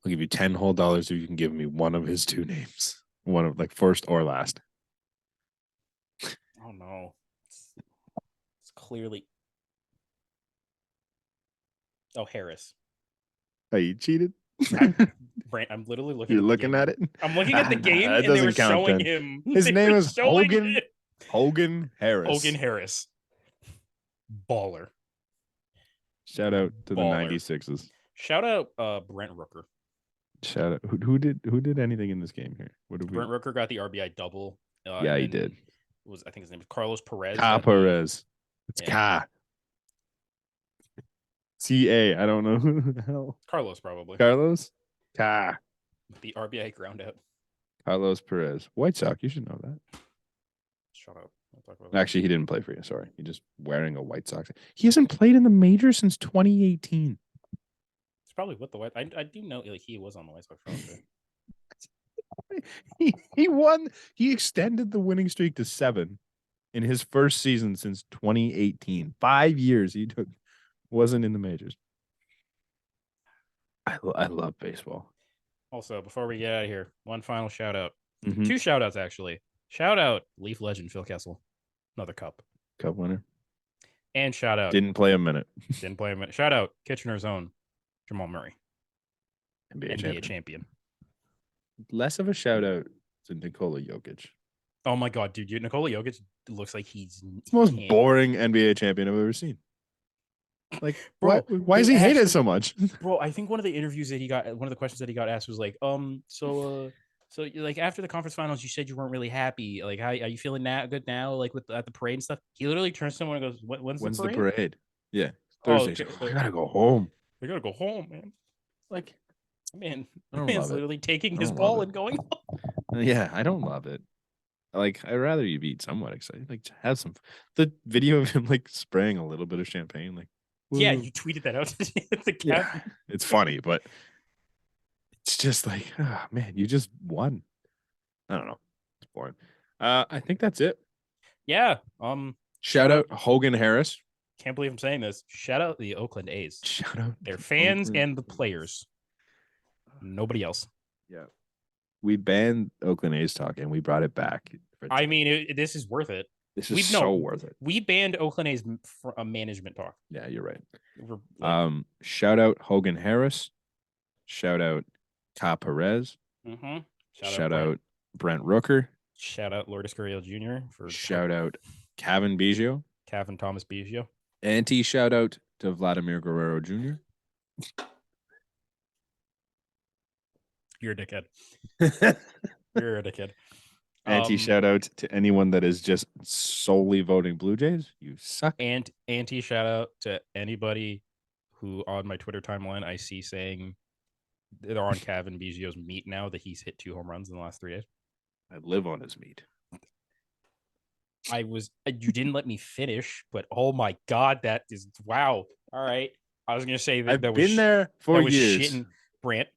I'll give you $10 whole if you can give me one of his 2 names. One of first or last. Oh no. It's clearly. Oh, Harris. Oh, you cheated? Brant, I'm literally looking. You're looking at it. I'm looking at the game, That and they were doesn't count. showing Then him. his name is Hogan. Hogan Harris. Hogan Harris. Baller. Shout out to the 96s. Shout out Brent Rooker. Shout out who did anything in this game here? Brent Rooker got the RBI double. Yeah, he did. I think his name is Carlos Perez. Perez. It's Ka. CA. I don't know who the hell. Carlos, probably. Carlos? Ka. The RBI ground out. Carlos Perez. White Sox. You should know that. Shut up. Actually, he didn't play for you. Sorry. He's just wearing a White Sox. He hasn't played in the majors since 2018. It's probably with the White. I do know he was on the White Sox roster. He won. He extended the winning streak to 7 in his first season since 2018. 5 years he wasn't in the majors. I love baseball. Also, before we get out of here, one final shout out. Mm-hmm. 2 shout outs, actually. Shout out Leaf legend Phil Kessel. Another cup winner. And shout out. Didn't play a minute. Shout out Kitchener's own Jamal Murray. NBA champion. Less of a shout out to Nikola Jokic. Oh my God, dude. Nikola Jokic looks like he's the most boring NBA champion I've ever seen. Like, bro, why is he hated so much? Bro, I think one of the interviews that he got, one of the questions that he got asked was like, so like after the conference finals, you said you weren't really happy. Like, how are you feeling now? Good now, like at the parade and stuff. He literally turns to someone and goes, "When's the parade?" Yeah, Thursday. I gotta go home. I gotta go home, man. Like, man's literally taking his ball and going home. Yeah, I don't love it. Like, I'd rather you be somewhat excited. Like, have some. The video of him like spraying a little bit of champagne, like. Woo. Yeah, you tweeted that out. Yeah, it's funny, but it's just like, oh, man, you just won. I don't know. It's boring. I think that's it. Yeah. Shout out Hogan Harris. Can't believe I'm saying this. Shout out the Oakland A's. Shout out their fans and the players. Nobody else. Yeah. We banned Oakland A's talk and we brought it back. I mean, this is worth it. This is so worth it. We banned Oakland A's management talk. Yeah, you're right. Shout out Hogan Harris. Shout out Ka Perez. Mm-hmm. Shout out Brent Rooker. Shout out Lourdes Gurriel Jr. Shout out Kevin Biggio. Kevin Thomas Biggio. Shout out to Vladimir Guerrero Jr. You're a dickhead. You're a dickhead. Shout out to anyone that is just solely voting Blue Jays. You suck. And shout out to anybody who on my Twitter timeline I see saying they're on Kevin Biggio's meat now that he's hit 2 home runs in the last 3 days. I live on his meat. You didn't let me finish, but oh my God, that is wow. All right. I was gonna say that I've been there for years. Shitting Brant.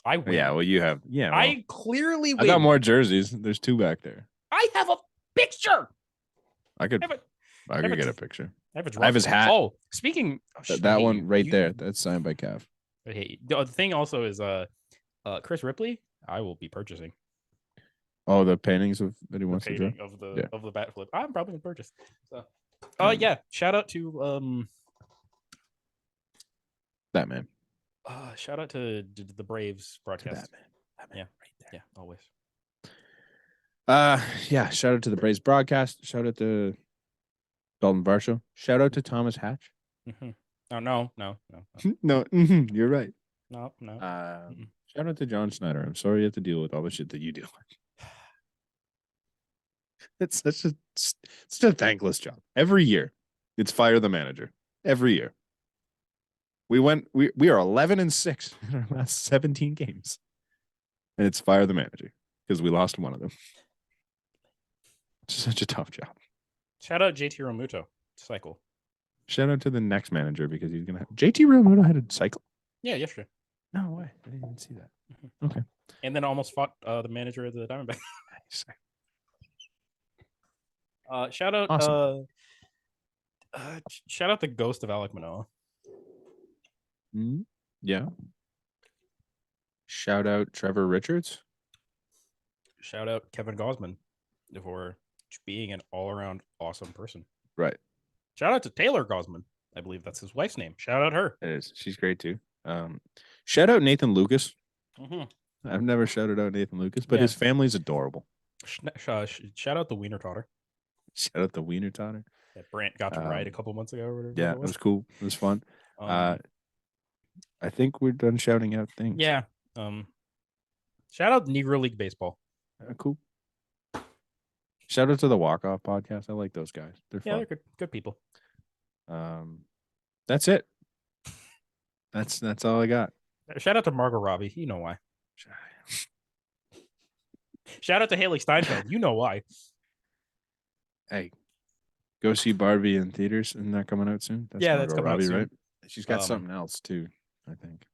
I win. Yeah, well, you have. Yeah, well, I clearly win. I got more jerseys. There's 2 back there. I have a picture. I could get a picture. I have his hat. Oh, speaking that one right there. That's signed by Cav. Hey, the thing also is Chris Ripley. I will be purchasing. Oh, the paintings of that he wants to draw of the bat flip. I'm probably gonna purchase. So, yeah. Shout out to Batman. Shout out to the Braves broadcast. Batman. Yeah, right there. Yeah, always. Yeah. Shout out to the Braves broadcast. Shout out to Dalton Varsho. Shout out to Thomas Hatch. Mm-hmm. Oh no. No. You're right. No. Shout out to John Schneider. I'm sorry you have to deal with all the shit that you deal with. It's such a thankless job. Every year, it's fire the manager. Every year. We are 11-6 in our last 17 games. And it's fire the manager because we lost one of them. It's such a tough job. Shout out JT Realmuto. Cycle. Shout out to the next manager because he's going to have... JT Realmuto had a cycle? Yeah, yesterday. No way. I didn't even see that. Mm-hmm. Okay. And then almost fought the manager of the Diamondbacks. Nice. Shout out... Awesome. Shout out the ghost of Alek Manoah. Mm-hmm. Yeah. Shout out Trevor Richards. Shout out Kevin Gausman for being an all-around awesome person. Right. Shout out to Taylor Gausman. I believe that's his wife's name. Shout out her. It is. She's great too. Shout out Nathan Lucas. Mm-hmm. I've never shouted out Nathan Lucas, but his family's adorable. Shout out the Wiener Totter. Shout out the Wiener Totter that Brant got to ride a couple months ago. Or whatever yeah, it was cool. It was fun. I think we're done shouting out things. Yeah. Shout out Negro League Baseball. Cool. Shout out to the Walk Off podcast. I like those guys. They're fun. They're good people. That's it. That's all I got. Shout out to Margot Robbie. You know why. Shout out to Haley Steinfeld. You know why. Hey, go see Barbie in theaters. Isn't that coming out soon? That's Margot coming Robbie, out soon. Right? She's got something else too, I think.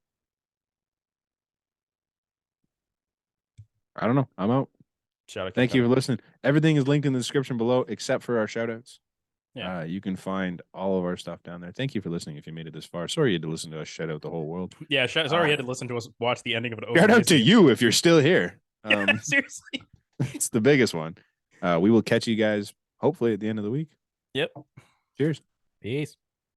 I don't know. I'm out. Thank you for listening. Everything is linked in the description below except for our shout outs. Yeah. You can find all of our stuff down there. Thank you for listening if you made it this far. Sorry you had to listen to us shout out the whole world. Yeah, sorry you had to listen to us watch the ending of an shout out to you if you're still here. Seriously. It's the biggest one. We will catch you guys hopefully at the end of the week. Yep. Cheers. Peace.